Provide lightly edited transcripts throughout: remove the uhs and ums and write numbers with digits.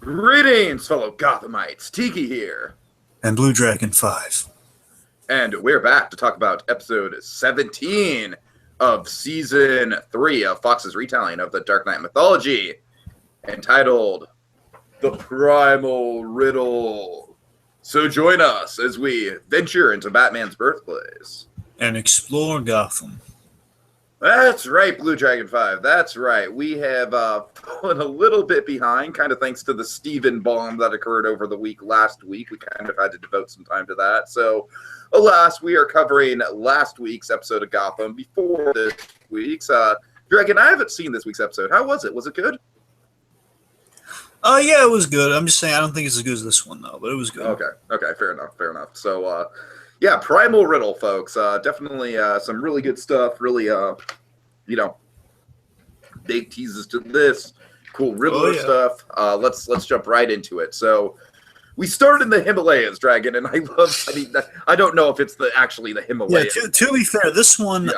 Greetings, fellow Gothamites. Tiki here. And Blue Dragon 5. And we're back to talk about episode 17 of season 3 of Fox's retelling of the Dark Knight mythology, entitled The Primal Riddle. So join us as we venture into Batman's birthplace. And explore Gotham. That's right, Blue Dragon 5. That's right. We have fallen a little bit behind, kind of thanks to the Stephen bomb that occurred over the week last week. We kind of had to devote some time to that. So, alas, we are covering last week's episode of Gotham before this week's. Dragon, I haven't seen this week's episode. How was it? Was it good? Yeah, it was good. I'm just saying, I don't think it's as good as this one, though, but it was good. Okay, fair enough. So, yeah, Primal Riddle, folks. Definitely some really good stuff. Really, big teases to this. Cool Riddler stuff. Let's jump right into it. So, we start in the Himalayas, Dragon, and I don't know if it's actually the Himalayas. Yeah, to be fair, this one,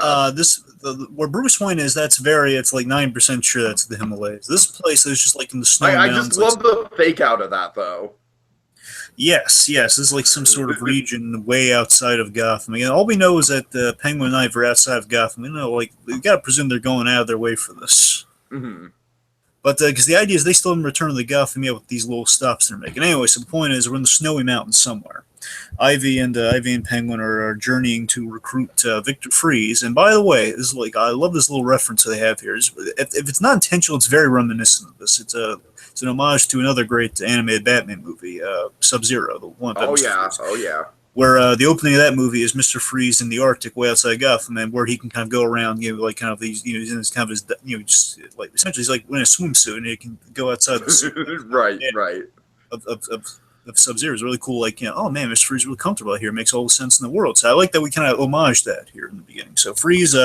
where Bruce Wayne is, it's like 9% sure that's the Himalayas. This place is just like in the snow I mountains. just love the fake out of that, though. Yes, this is like some sort of region way outside of Gotham. Again, all we know is that Penguin and Knight are outside of Gotham. We got to presume they're going out of their way for this. Mm-hmm. But because the idea is they still haven't returned to the Gotham yet with these little stops they're making. Anyway, so the point is we're in the snowy mountains somewhere. Ivy and Penguin are journeying to recruit Victor Freeze. And by the way, this is I love this little reference they have here. If it's not intentional, it's very reminiscent of this. It's an homage to another great animated Batman movie, Sub-Zero, the one. Oh yeah. Where the opening of that movie is Mr. Freeze in the Arctic, way outside Gotham, and where he can kind of go around, he's in this kind of essentially he's like in a swimsuit, and he can go outside the suit. right. Of Sub-Zero is really cool. Oh man, Mr. Freeze is really comfortable out here. It makes all the sense in the world. So I like that we kind of homage that here in the beginning. So Freeze.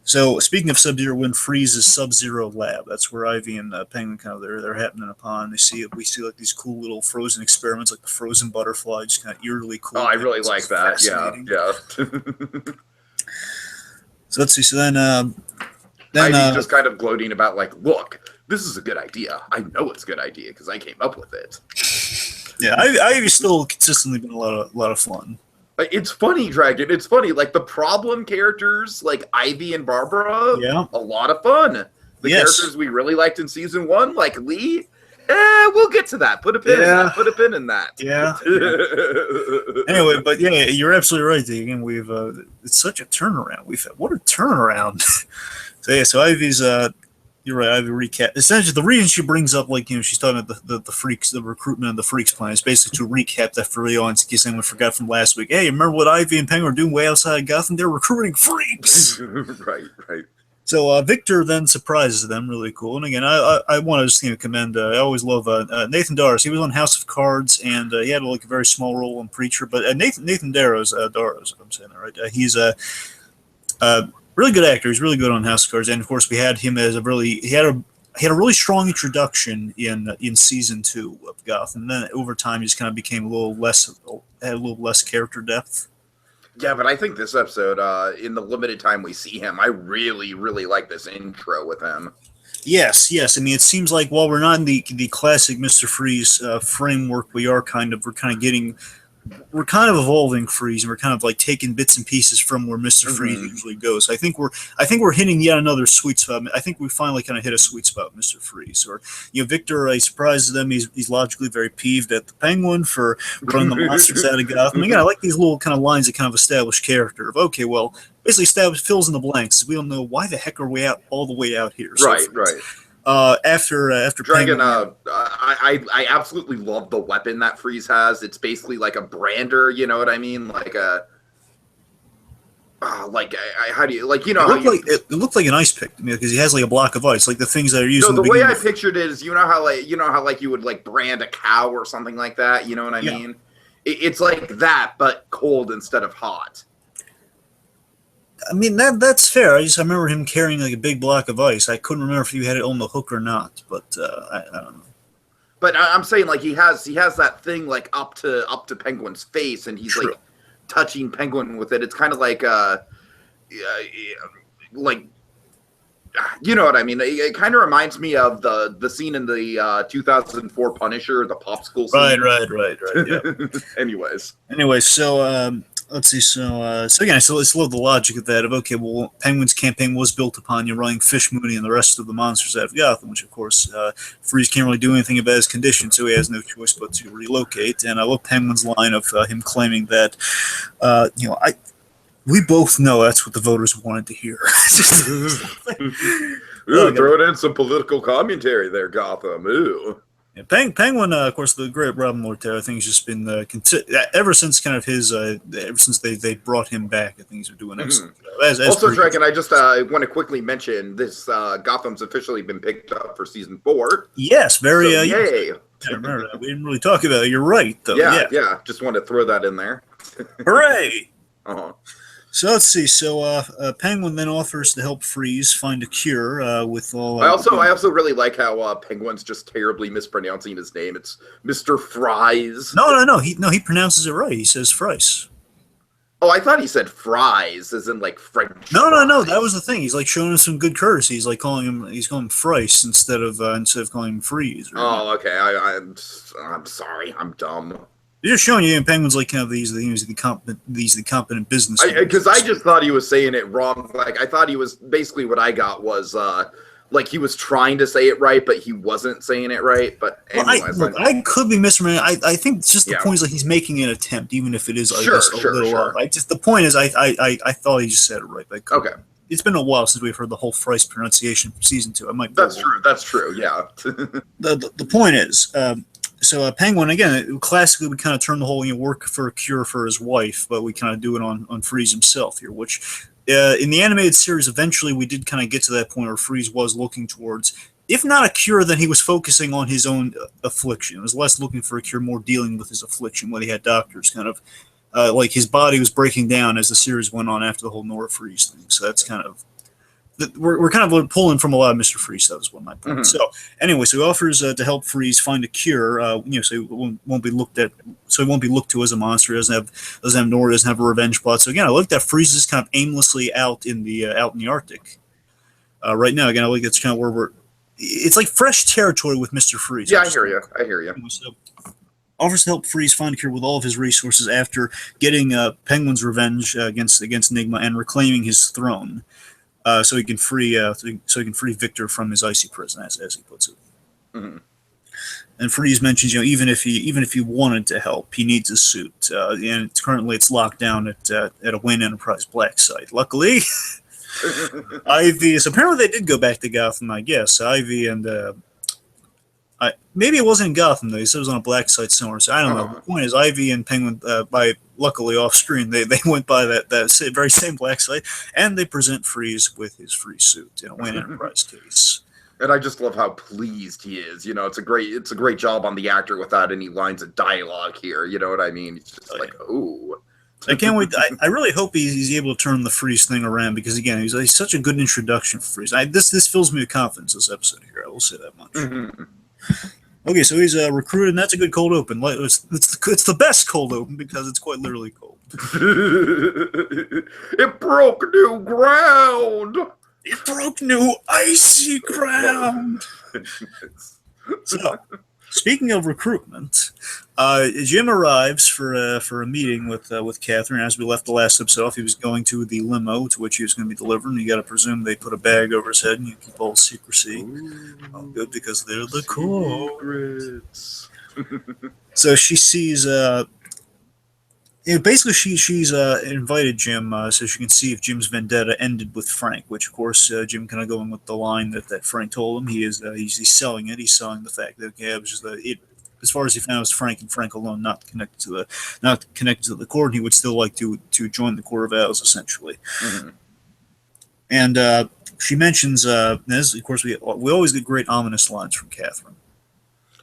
So speaking of Sub-Zero, when Freeze's Sub-Zero lab, that's where Ivy and Penguin they're happening upon. We see like these cool little frozen experiments, like the frozen butterfly, just kind of eerily cool. Oh, I really like that. Yeah. So let's see. So then Ivy's just kind of gloating about look, this is a good idea. I know it's a good idea because I came up with it. Yeah, Ivy's still consistently been a lot of fun. It's funny, Dragon. It's funny. The problem characters, like Ivy and Barbara, a lot of fun. The characters we really liked in season 1, like Lee, we'll get to that. Put a pin in that. Put a pin in that. Yeah. Anyway, but yeah, you're absolutely right. Again, we've it's such a turnaround. What a turnaround. So Ivy's you're right. Ivy recap. Essentially, the reason she brings up, she's talking about the freaks, the recruitment of the freaks plan is basically to recap that for early on, in case anyone forgot from last week. Hey, remember what Ivy and Penguin were doing way outside of Gotham? They're recruiting freaks. Right. So Victor then surprises them, really cool. And again, I want to just commend. I always love Nathan Darrows. He was on House of Cards, and he had a very small role in Preacher. But Nathan Darrows, if I'm saying that right, he's a really good actor. He's really good on House of Cards, and of course, we had him as he had a really strong introduction in season 2 of Gotham. And then over time, he just kind of became had a little less character depth. Yeah, but I think this episode, in the limited time we see him, I really, really like this intro with him. Yes. I mean, it seems like while we're not in the classic Mr. Freeze framework, we're kind of evolving Freeze, and we're kind of taking bits and pieces from where Mr. Freeze usually goes. I think we're hitting yet another sweet spot. I think we finally kind of hit a sweet spot with Mr. Freeze. Or Victor, he surprises them. He's logically very peeved at the Penguin for running the monsters out of Gotham. Again, I like these little kind of lines that kind of establish character of basically fills in the blanks. We don't know why the heck are we all the way out here. So Right. After Dragon, Penguin, I absolutely love the weapon that Freeze has. It's basically like a brander, you know what I mean? How do you it looked like an ice pick to me because he has a block of ice, like the things that are used. No, the way I pictured it is, you know how you would brand a cow or something like that. You know what I mean? It's like that, but cold instead of hot. I mean, that's fair. I remember him carrying a big block of ice. I couldn't remember if he had it on the hook or not, but I don't know. But I'm saying he has that thing up to Penguin's face, and he's touching Penguin with it. It's kind of like you know what I mean. It kind of reminds me of the scene in the 2004 Punisher, the popsicle scene. Right. Yeah. Anyway, so let's see. So again, so let's load the logic of that. Of okay, well, Penguin's campaign was built upon you running Fish Mooney and the rest of the monsters out of Gotham, which of course Freeze can't really do anything about his condition, so he has no choice but to relocate. And I love Penguin's line of him claiming that, we both know that's what the voters wanted to hear. Ooh, throwing in some political commentary there, Gotham. Ooh. Yeah, Penguin, of course, the great Robin Lord Terror, I think he's just been ever since kind of his ever since they brought him back. I think he's been doing excellent. Also, Dragon, I just want to quickly mention this: Gotham's officially been picked up for season 4. Yes, very. So, yay! Yeah, I remember that. We didn't really talk about it. You're right, though. Yeah. Just want to throw that in there. Hooray! Uh-huh. So let's see. So Penguin then offers to help Freeze find a cure with all. I also really like how Penguin's just terribly mispronouncing his name. It's Mr. Fries. No. He pronounces it right. He says Fries. Oh, I thought he said fries, as in like French. No. That was the thing. He's like showing him some good courtesy. He's like calling him Fries instead of calling him Freeze. Okay. I'm sorry. I'm dumb. They're just showing you, and Penguin's like kind of these the competent business. Because I just thought he was saying it wrong. Like I thought he was basically what I got was like he was trying to say it right, but he wasn't saying it right. But anyways, I could be misremembering. I think it's just the point is like he's making an attempt, even if it is a little off. The point is I thought he just said it right. But okay. It's been a while since we've heard the whole Fries pronunciation from season 2. I might. That's true. Yeah. The point is. So Penguin, again, classically we kind of turn the whole work for a cure for his wife, but we kind of do it on Freeze himself here, which in the animated series, eventually we did kind of get to that point where Freeze was looking towards, if not a cure, then he was focusing on his own affliction. It was less looking for a cure, more dealing with his affliction, when he had doctors kind of, like his body was breaking down as the series went on after the whole Nora Freeze thing. So that's kind of, we're kind of pulling from a lot of Mr. Freeze. That was one of my points. So anyway, so he offers to help Freeze find a cure. So he won't be looked at. So he won't be looked to as a monster. He doesn't have Nora, doesn't have a revenge plot. So again, I like that Freeze is kind of aimlessly out in the Arctic right now. Again, I like that's kind of where it's like fresh territory with Mr. Freeze. Yeah, I hear you. So offers to help Freeze find a cure with all of his resources after getting Penguin's revenge against Enigma and reclaiming his throne. So he can free Victor from his icy prison, as he puts it. Mm-hmm. And Freeze mentions, even if he wanted to help, he needs a suit, and currently it's locked down at a Wayne Enterprise black site. Luckily, Ivy. So apparently they did go back to Gotham, I guess. Ivy and maybe it wasn't in Gotham though. He said it was on a black site somewhere. So I don't know. The point is, Ivy and Penguin, luckily off screen, they went by that very same black site, and they present Freeze with his free suit in a Wayne Enterprise case. And I just love how pleased he is. It's a great job on the actor without any lines of dialogue here. You know what I mean? It's just ooh. I can't wait. I really hope he's able to turn the Freeze thing around, because again, he's such a good introduction for Freeze. This fills me with confidence, this episode here. I will say that much. Mm-hmm. Okay, so he's recruited, and that's a good cold open. It's the best cold open because it's quite literally cold. It broke new ground. It broke new icy ground. So, speaking of recruitment, Jim arrives for a meeting with Catherine. As we left the last episode off, he was going to the limo to which he was going to be delivered. And you got to presume they put a bag over his head, and you keep all secrecy. Good, because they're the culprits. So she sees. Basically, she's invited Jim so she can see if Jim's vendetta ended with Frank. Which, of course, Jim kind of going with the line that Frank told him. He's selling it. He's selling the fact that it was just as far as he found, it was Frank and Frank alone, not connected to the court. And he would still like to join the Court of Owls, essentially. Mm-hmm. And she mentions this. Of course, we always get great ominous lines from Catherine.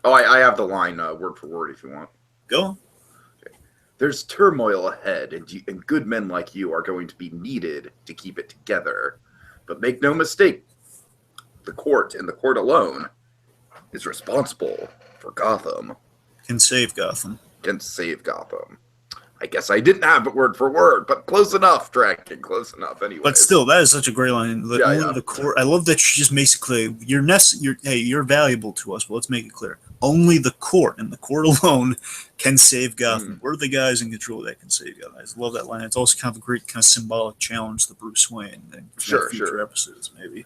Oh, I have the line word for word if you want. Go on. There's turmoil ahead, and good men like you are going to be needed to keep it together. But make no mistake, the court, and the court alone, is responsible for Gotham. Can save Gotham. I guess I didn't have it word for word, but close enough, Draken. Close enough, anyway. But still, that is such a great line. Yeah, Only yeah. the court. I love that she just makes it clear. You're valuable to us. But let's make it clear. Only the court and the court alone can save Gotham. We're the guys in control that can save Gotham. I just love that line. It's also kind of a great kind of symbolic challenge to Bruce Wayne and future episodes, maybe.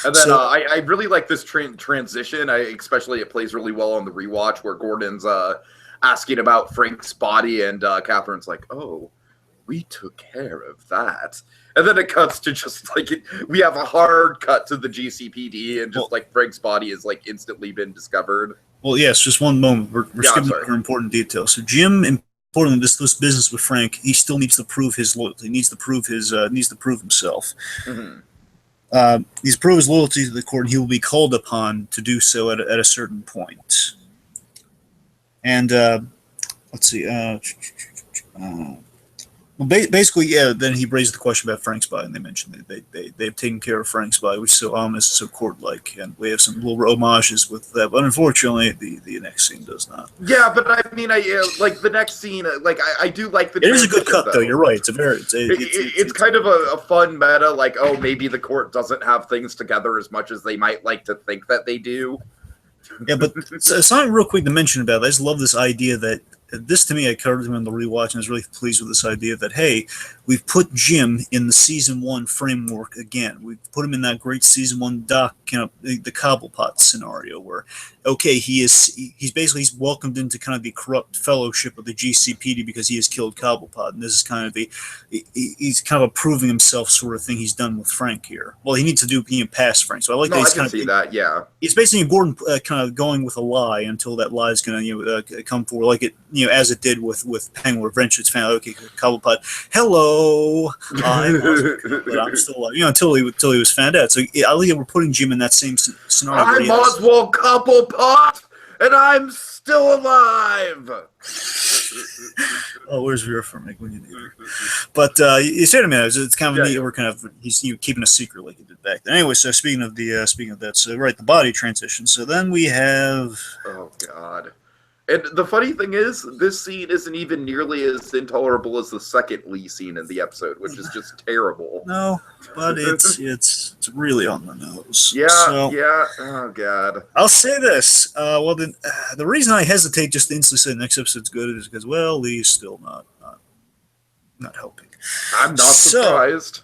And then I really like this transition. Especially it plays really well on the rewatch where Gordon's asking about Frank's body, and Catherine's like, "Oh, we took care of that." And then it cuts to just like we have a hard cut to the GCPD, and just like Frank's body has like instantly been discovered. Well, yes, just one moment. We're skipping over important details. So Jim, importantly, this business with Frank, he still needs to prove his loyalty. He needs to prove himself. Mm-hmm. He's prove his loyalty to the court, and he will be called upon to do so at a certain point. And let's see. Well, basically, yeah. Then he raised the question about Frank's body, and they mentioned that they've taken care of Frank's body, which is so ominous, so court-like, and we have some little homages with that. But unfortunately, the next scene does not. Yeah, but I mean, like the next scene, like I do like the. It is a good cut, though. You're right. It's kind of a fun meta. Like, oh, maybe the court doesn't have things together as much as they might like to think that they do. Yeah, but something real quick to mention about it. I just love this idea that this, to me, I covered him in the rewatch, and I was really pleased with this idea that, hey, we've put Jim in the season 1 framework again. We've put him in that great season 1 doc, kind of the Cobblepot scenario where, okay, he's welcomed into kind of the corrupt fellowship of the GCPD because he has killed Cobblepot, and this is kind of he's kind of a proving himself sort of thing he's done with Frank here. Well, he needs to do past Frank, so I like that he's kind of see that, yeah. It's basically Gordon kind of going with a lie until that lie is going to come forward, like it as it did with Penguin, where eventually it's found out, okay, Cobblepot, hello, I'm still alive, until he was found out. So I think we're putting Jim in that same scenario. I'm Oswald Cobblepot, and I'm still alive. Oh, where's Vera from? Like, when you need her. But you said to me, it's kind of neat. We're kind of he's keeping a secret like he did back then. Anyway, so speaking of that, so right, the body transition. So then we have. Oh God. And the funny thing is, this scene isn't even nearly as intolerable as the second Lee scene in the episode, which is just terrible. No, but it's really on the nose. Yeah, yeah. Oh God. I'll say this. Well, then the reason I hesitate just to instantly say the next episode's good is because, well, Lee's still not helping. I'm not surprised.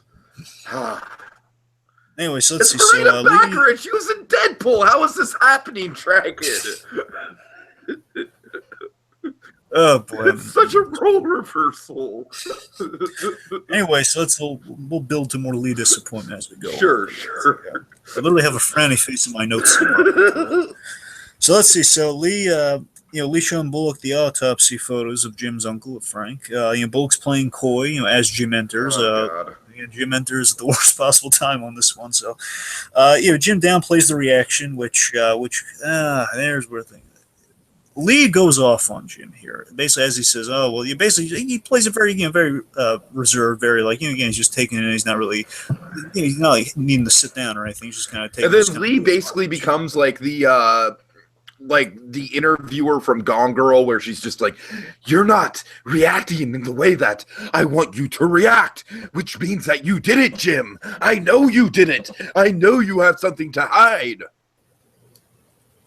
Anyway, so let's see. Marina Baccarat, she was in Deadpool. How is this happening, Dragon? Oh boy, it's such a role reversal. Anyway, so we'll build to more Lee disappointment as we go. Sure. I literally have a frowny face in my notes. So let's see. So Lee, Lee showing Bullock the autopsy photos of Jim's uncle, Frank. Bullock's playing coy, as Jim enters. Jim enters at the worst possible time on this one. So, Jim downplays the reaction, which there's where things. Lee goes off on Jim here, basically as he says, "Oh well," he plays it very, very reserved, very again, he's just taking it. He's not really, he's not needing to sit down or anything. He's just kind of taking. And then Lee basically becomes like the interviewer from Gone Girl, where she's just like, "You're not reacting in the way that I want you to react, which means that you did it, Jim. I know you did it. I know you have something to hide."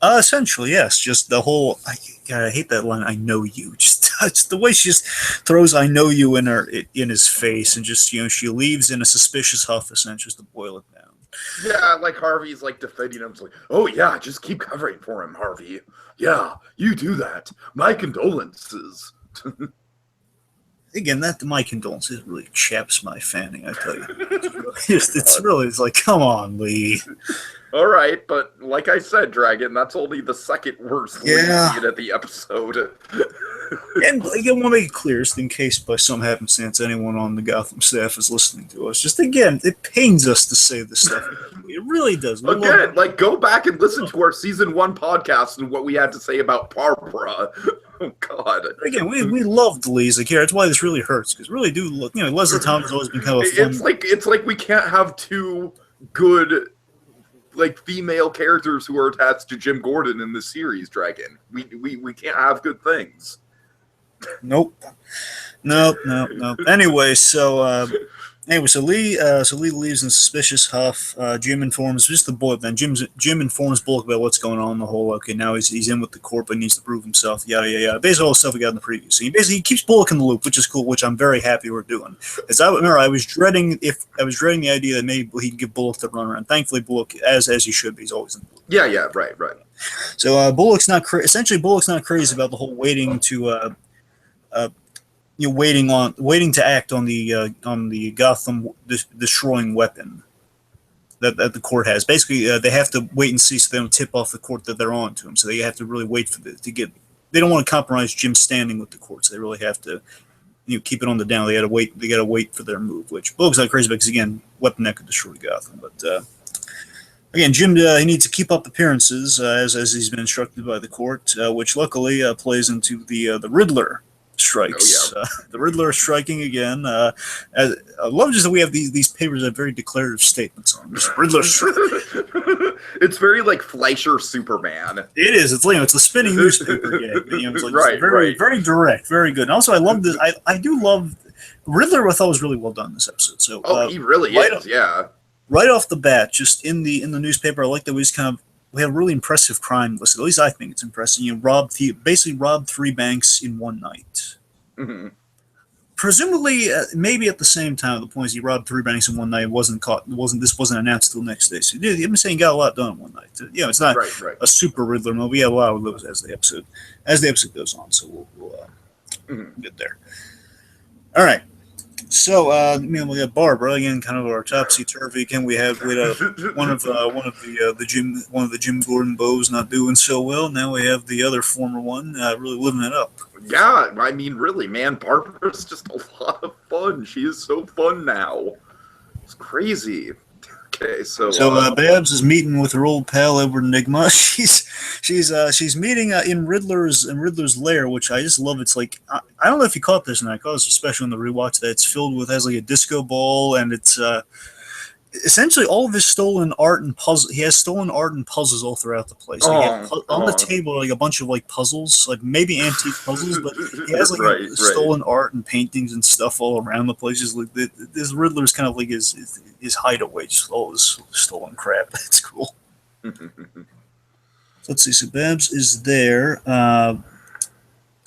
Essentially, yes. Just the whole. I hate that line. I know you. Just the way she just throws "I know you" in his face, and just she leaves in a suspicious huff, essentially, just to boil it down. Yeah, like Harvey's defending him. It's like, "Oh yeah, just keep covering for him, Harvey. Yeah, you do that. My condolences." Again, my condolences really chaps my fanning. I tell you, it's like, come on, Lee. All right, but like I said, Dragon, that's only the second worst scene of the episode. And I want to make it clear, just in case by some happenstance anyone on the Gotham staff is listening to us. Just again, it pains us to say this stuff. It really does. Again, go back and listen to our season 1 podcast and what we had to say about Barbara. Oh God! Again, we loved Lee as a character. That's why this really hurts, because really do look. Leslie Thomas has always been kind of a fun. It's like we can't have two good female characters who are attached to Jim Gordon in this series, Dragon. We can't have good things. Nope. Nope. Anyway, so Lee leaves in suspicious huff. Jim informs just the Bullock. Then Jim informs Bullock about what's going on. The whole okay, now he's in with the corp, but needs to prove himself. Yada yada yada. Basically, all the stuff we got in the preview. So he keeps Bullock in the loop, which is cool. Which I'm very happy we're doing. As I remember, I was dreading the idea that maybe he'd give Bullock the run around. Thankfully, Bullock, as he should be, he's always in the loop. Yeah, right. So Bullock's not essentially Bullock's not crazy about the whole waiting to. Waiting to act on the Gotham destroying weapon that the court has. Basically, they have to wait and see so they don't tip off the court that they're on to him. So they have to really wait for to get. They don't want to compromise Jim's standing with the court. So they really have to keep it on the down. They got to wait. They got to wait for their move. Which Bullock's not crazy about because again, weapon that could destroy Gotham. But again, Jim he needs to keep up appearances as he's been instructed by the court, which luckily plays into the Riddler strikes. Oh, yeah. The Riddler is striking again. I love just that we have these papers that have very declarative statements on them. Riddler It's very like Fleischer Superman. It is. It's it's a spinning newspaper gag. It's like Right, very direct, very good. And also, I love this. I do love Riddler. I thought was really well done in this episode. So he really is. Yeah. Right off the bat, just in the newspaper, I like that we just we have a really impressive crime list. At least I think it's impressive. Basically robbed 3 banks in one night. Mm-hmm. Presumably, maybe at the same time, the point is he robbed 3 banks in one night. Wasn't caught. This wasn't announced till next day. So I'm saying he got a lot done in one night. It's not a super Riddler movie. We have a lot of those as the episode goes on. So we'll get there. All right. So, we got Barbara again, kind of our topsy turvy. Again, we had one of the Jim Gordon bows not doing so well. Now we have the other former one really living it up. Yeah, I mean, really, man, Barbara's just a lot of fun. She is so fun now. It's crazy. Okay, so Babs is meeting with her old pal Edward Enigma. She's meeting in Riddler's lair, which I just love. It's like I don't know if you caught this, and I caught this especially on the rewatch that it's filled with has like a disco ball, and it's essentially all of his stolen art and puzzle. He has stolen art and puzzles all throughout the place. On the table, like a bunch of like puzzles, like maybe antique puzzles, but he has like stolen art and paintings and stuff all around the place. Just like this Riddler's kind of like his hideaway, just all this stolen crap. It's cool. Let's see. So Babs is there.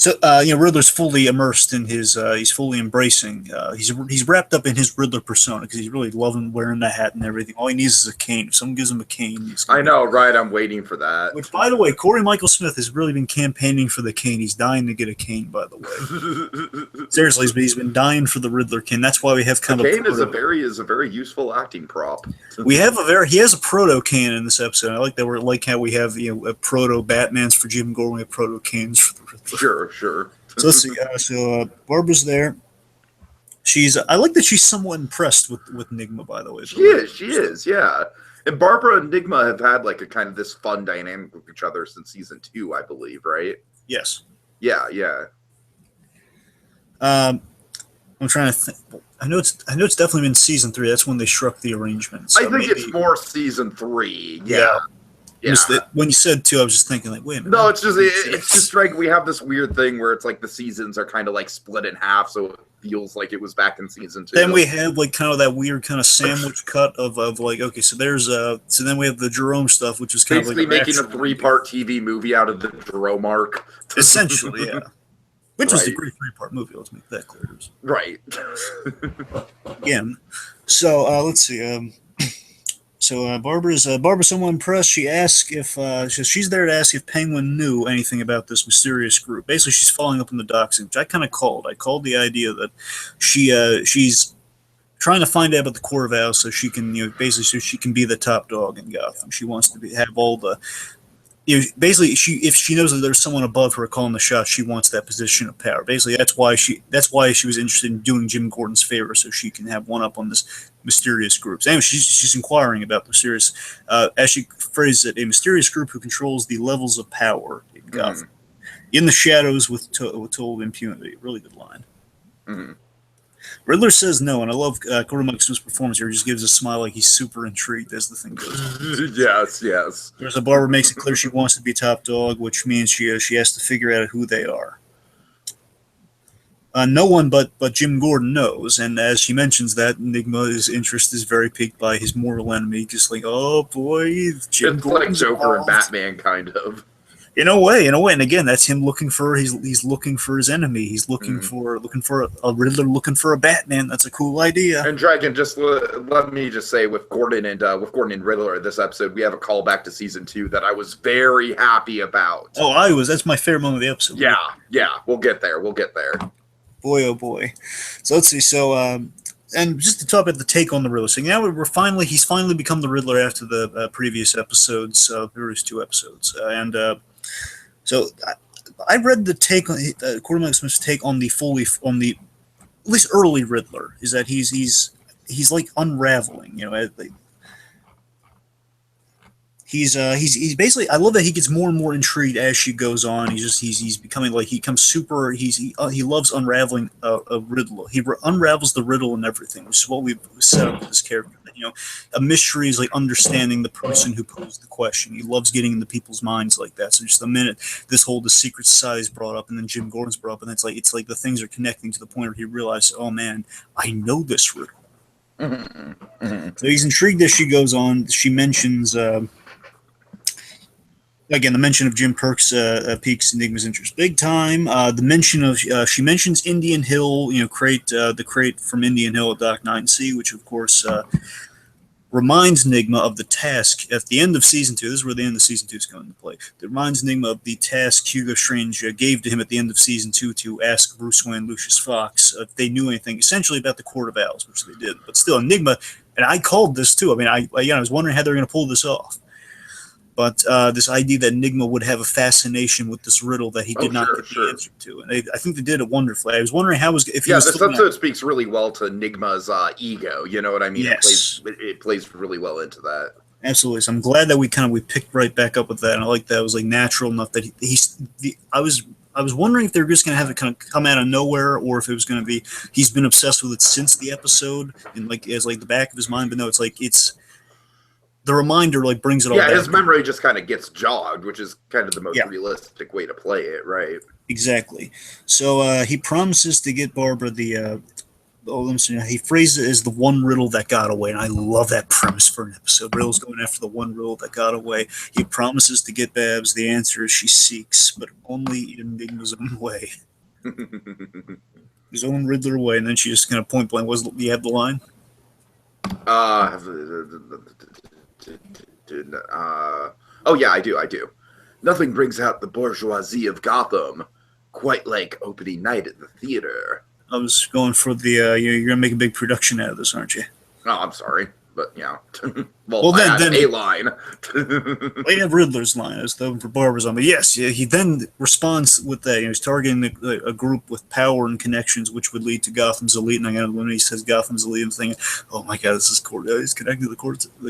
Riddler's fully immersed in his. He's fully embracing. He's wrapped up in his Riddler persona because he's really loving wearing the hat and everything. All he needs is a cane. If someone gives him a cane, I know, right? I'm waiting for that. Which, by the way, Corey Michael Smith has really been campaigning for the cane. He's dying to get a cane. By the way, seriously, he's been dying for the Riddler cane. That's why we have kind of. Cane is a very useful acting prop. He has a proto cane in this episode. I like that we're like how we have a proto Batmans for Jim Gordon, we have proto canes for the Riddler. Sure. So let's see. Barbara's there. I like that she's somewhat impressed with Enigma, by the way. She is, yeah. And Barbara and Enigma have had like a kind of this fun dynamic with each other since season 2, I believe, right? Yes. Yeah. I'm trying to think. I know it's definitely been season 3. That's when they struck the arrangement. So I think it's more season 3. Yeah. When you said 2, I was just thinking like, wait a minute. No, it's just like we have this weird thing where it's like the seasons are kind of like split in half, so it feels like it was back in season 2. Then we have like kind of that weird kind of sandwich cut of like, okay, so there's so then we have the Jerome stuff, which is kind basically of like making a 3-part TV movie out of the Jerome arc. Essentially, yeah. Which was a great 3-part movie. Let's make that clear. Right. Again, so let's see. So Barbara's somewhat impressed. She asks if she's there to ask if Penguin knew anything about this mysterious group. Basically, she's following up on the doxing, which I kind of called. I called the idea that she's trying to find out about the core vow so she can basically so she can be the top dog in Gotham. She wants to have all the basically if she knows that there's someone above her calling the shots, she wants that position of power. Basically, that's why she was interested in doing Jim Gordon's favor so she can have one up on this mysterious group. Anyway, she's inquiring about the mysterious, as she phrases it, a mysterious group who controls the levels of power in Gotham, in the shadows with total impunity. Really good line. Mm-hmm. Riddler says no, and I love Corey Michael Smith's performance here. He just gives a smile like he's super intrigued as the thing goes on. Yes. There's Barbara makes it clear she wants to be top dog, which means she has to figure out who they are. No one but Jim Gordon knows, and as she mentions that, Enigma's interest is very piqued by his mortal enemy, just like, oh boy, Jim It's Gordon's like Joker and involved. Batman, kind of. In a way, and again, that's him looking for he's looking for his enemy. He's looking Mm. for a Riddler, looking for a Batman. That's a cool idea. And Dragon, just let me just say, with Gordon and Riddler, this episode, we have a callback to season 2 that I was very happy about. Oh, that's my favorite moment of the episode. Yeah, we'll get there. Boy, oh boy. So let's see. So, and just to talk about the take on the Riddler. So now he's finally become the Riddler after the previous episodes, previous 2 episodes, so I read the take on Quartermain Smith's take on the at least early Riddler is that he's like unraveling. He's basically. I love that he gets more and more intrigued as she goes on. He's becoming like he becomes super. He loves unraveling a riddle. He unravels the riddle and everything, which is what we've set up with this character. A mystery is like understanding the person who posed the question. He loves getting into people's minds like that. So just the minute the secret society is brought up, and then Jim Gordon's brought up, and it's like the things are connecting to the point where he realizes, oh man, I know this riddle. So he's intrigued as she goes on. She mentions. Again, the mention of Jim Kirk's piques Enigma's interest big time. The mention of she mentions Indian Hill, the crate from Indian Hill at Dock 9C, which of course reminds Enigma of the task at the end of season 2. This is where the end of season 2 is coming into play. It reminds Enigma of the task Hugo Strange gave to him at the end of season 2 to ask Bruce Wayne and Lucius Fox if they knew anything essentially about the Court of Owls, which they did. But still, Enigma, and I called this too. I mean, I was wondering how they were going to pull this off. But this idea that Enigma would have a fascination with this riddle that he did not get the answer to, and I think they did it wonderfully. I was wondering if he was. This episode speaks really well to Enigma's ego. You know what I mean? Yes. It plays really well into that. Absolutely. So I'm glad that we picked right back up with that, and I like that. It was like natural enough that I was wondering if they were just going to have it kind of come out of nowhere, or if it was going to be he's been obsessed with it since the episode, and as the back of his mind. But no, it's the reminder brings it all back. Yeah, his memory just kind of gets jogged, which is kind of the most realistic way to play it, right? Exactly. So he promises to get Barbara the. He phrases it as the one riddle that got away, and I love that premise for an episode. Riddle's going after the one riddle that got away. He promises to get Babs the answer she seeks, but only in Enigma's own way. His own Riddler way, and then she just kind of point blank. Do you have the line? Oh yeah, I do. Nothing brings out the bourgeoisie of Gotham quite like opening night at the theater. I was going for the you're gonna make a big production out of this, aren't you? Oh, I'm sorry, but yeah. then a line. We have Riddler's line as though for Barbara's on, but yes, he then responds with that. He's targeting a group with power and connections, which would lead to Gotham's elite. And when he says Gotham's elite, I'm thinking, oh my god, this is court. He's connected to the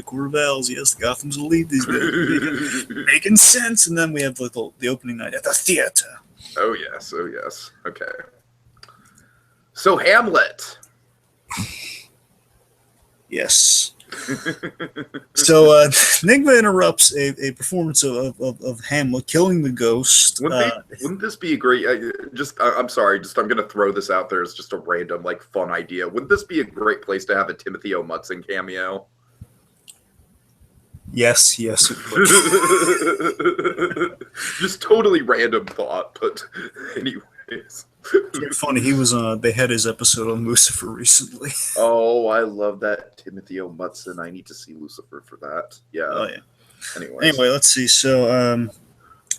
court of Owls. Yes, Gotham's elite. He's making sense. And then we have the opening night at the theater. Oh yes. Okay. So Hamlet. Yes. So Enigma interrupts a performance of Hamlet killing the ghost. Wouldn't this be a great? I'm sorry. I'm going to throw this out there as just a random fun idea. Wouldn't this be a great place to have a Timothy O. Mutson cameo? Yes. It would. Just totally random thought, but anyways. It's funny, he was they had his episode on Lucifer recently. Oh, I love that Timothy O. Mutson. I need to see Lucifer for that. Yeah. Oh yeah. Anyway, let's see. So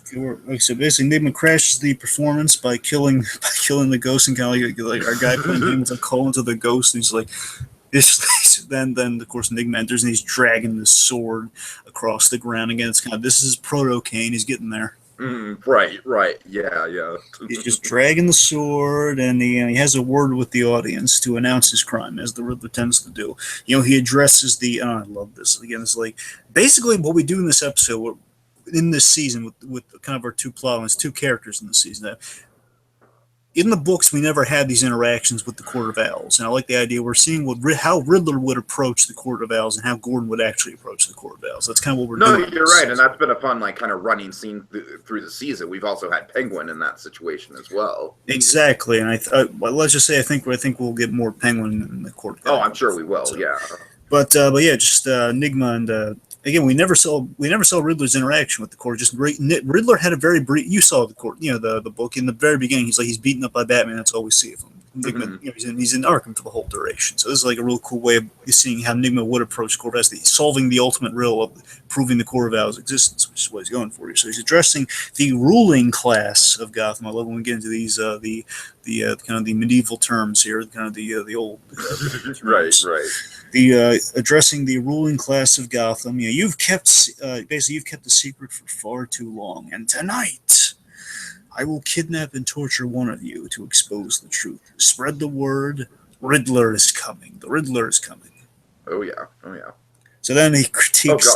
basically Enigma crashes the performance by killing the ghost, and kind of like our guy playing him with a call into the ghost, and he's like then of course Enigma enters and he's dragging this sword across the ground again. It's this is proto-Kane. He's getting there. Right. Yeah. He's just dragging the sword, and he has a word with the audience to announce his crime, as the Riddler tends to do. He addresses I love this. Again, it's basically what we do in this episode, in this season, with kind of our two plot lines, two characters in the season. in the books, we never had these interactions with the Court of Owls, and I like the idea we're seeing how Riddler would approach the Court of Owls and how Gordon would actually approach the Court of Owls. That's kind of what we're doing. No, you're right, and that's been a fun, like, kind of running scene through the season. We've also had Penguin in that situation as well. Exactly, and well, let's just say I think we'll get more Penguin in the Court of Owls. Oh, I'm sure we will. So, yeah. But yeah, just Enigma and. Again, we never saw Riddler's interaction with the court. Just Riddler had a very brief. You saw the court, the book in the very beginning. He's beaten up by Batman. That's all we see of him. Enigma, he's in Arkham for the whole duration. So this is like a real cool way of seeing how Enigma would approach Court of Owls, solving the ultimate riddle of proving the Court of Owls' existence, which is what he's going for here. So he's addressing the ruling class of Gotham. I love when we get into these the kind of the medieval terms here, kind of the old right. The addressing the ruling class of Gotham. You've kept the secret for far too long, and tonight I will kidnap and torture one of you to expose the truth. Spread the word. Riddler is coming. The Riddler is coming. Oh yeah. So then he critiques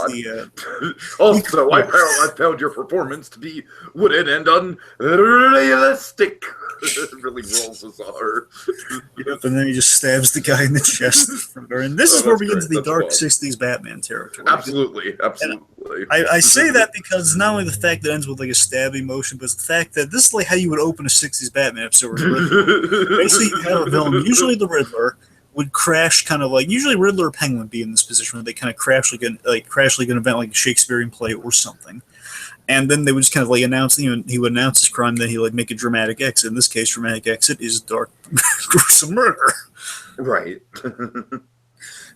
Also, I found your performance to be wooden and unrealistic. Really rolls his R. Yep, and then he just stabs the guy in the chest. And this is where we get into the dark 60s Batman territory. Absolutely. I say that because it's not only the fact that it ends with like a stabbing motion, but it's the fact that this is like how you would open a 60s Batman episode. Basically, you have a villain, usually the Riddler, would crash kind of like, usually Riddler or Penguin would be in this position where they kind of crash like an event like a Shakespearean play or something. And then they would just kind of like announce, he would announce his crime, then he would like make a dramatic exit. In this case, dramatic exit is dark, gruesome murder. Right.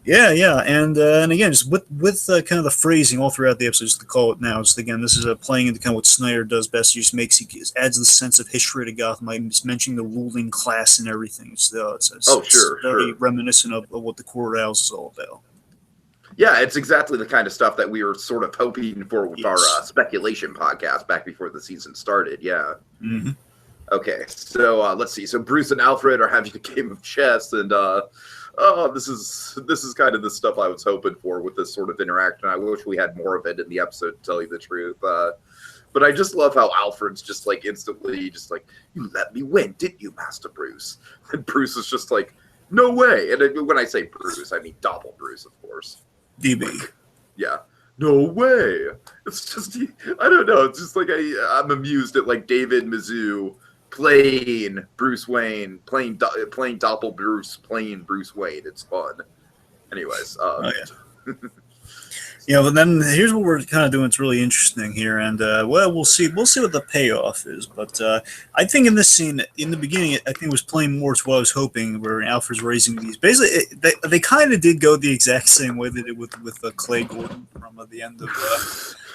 Yeah, and again, just with kind of the phrasing all throughout the episode, just to call it now, just again, this is playing into kind of what Snyder does best. He just adds the sense of history to Gotham. I'm just mentioning the ruling class and everything. It's very reminiscent of what the Court of Owls is all about. Yeah, it's exactly the kind of stuff that we were sort of hoping for with our speculation podcast back before the season started. Yeah. Mm-hmm. Okay, so let's see. So Bruce and Alfred are having a game of chess, and this is kind of the stuff I was hoping for with this sort of interaction. I wish we had more of it in the episode, to tell you the truth. But I just love how Alfred's just like instantly just like, you let me win, didn't you, Master Bruce? And Bruce is just like, no way. And when I say Bruce, I mean Doppel Bruce, of course. DB. Yeah. No way. It's just, I don't know. It's just like I'm amused at like David Mizzou playing Bruce Wayne, playing Doppel Bruce, playing Bruce Wayne. It's fun. Anyways. But then here's what we're kind of doing. It's really interesting here, and we'll see what the payoff is. But I think in this scene, in the beginning, I think it was playing more to what I was hoping, where Alfred's raising these. Basically, they kind of did go the exact same way they did with Clay Gordon from the end of.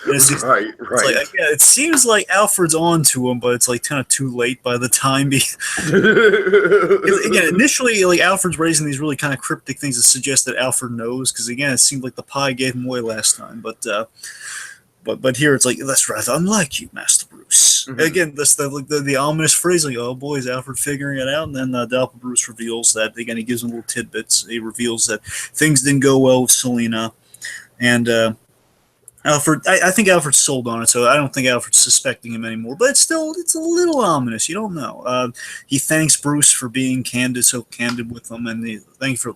Right. Like, it seems like Alfred's on to him, but it's like kind of too late by the time. Again, initially, like Alfred's raising these really kind of cryptic things that suggest that Alfred knows, because again, it seemed like the pie gave him away last time. But here it's like, that's rather unlike you, Master Bruce. Mm-hmm. Again, that's the ominous phrase, like, oh boy, is Alfred figuring it out? And then Doppel Bruce reveals that, again, he gives him little tidbits. He reveals that things didn't go well with Selina, and Alfred, I think Alfred's sold on it, so I don't think Alfred's suspecting him anymore. But it's a little ominous. You don't know. He thanks Bruce for being so candid with him, and thank you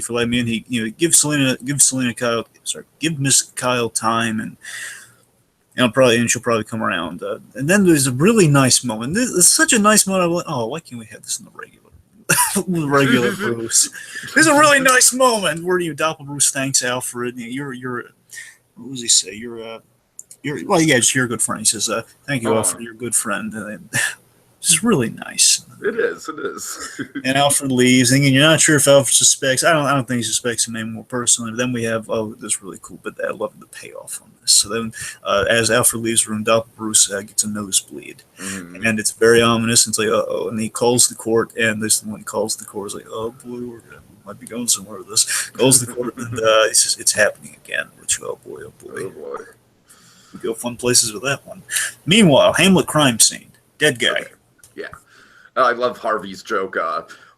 for letting me in. He give Miss Kyle time, and she'll probably come around. And then there's a really nice moment. This is such a nice moment. I went, oh, why can't we have this in the regular Bruce? There's a really nice moment where Doppel Bruce thanks Alfred. You're what does he say? You're a good friend. He says, thank you, Alfred, you're a good friend. It's really nice. It is. And Alfred leaves, and you're not sure if Alfred suspects. I don't think he suspects him anymore personally. But then we have this really cool bit that I love the payoff on this. So then, as Alfred leaves the room, Doppel Bruce gets a nosebleed, and it's very ominous. It's like, uh-oh, and he calls the court, and this when he calls the court, is like, oh boy, might be going somewhere with this. Goes to the court, and he says, it's happening again. Which, oh boy. We go fun places with that one. Meanwhile, Hamlet crime scene. Dead guy. Okay. Yeah. I love Harvey's joke.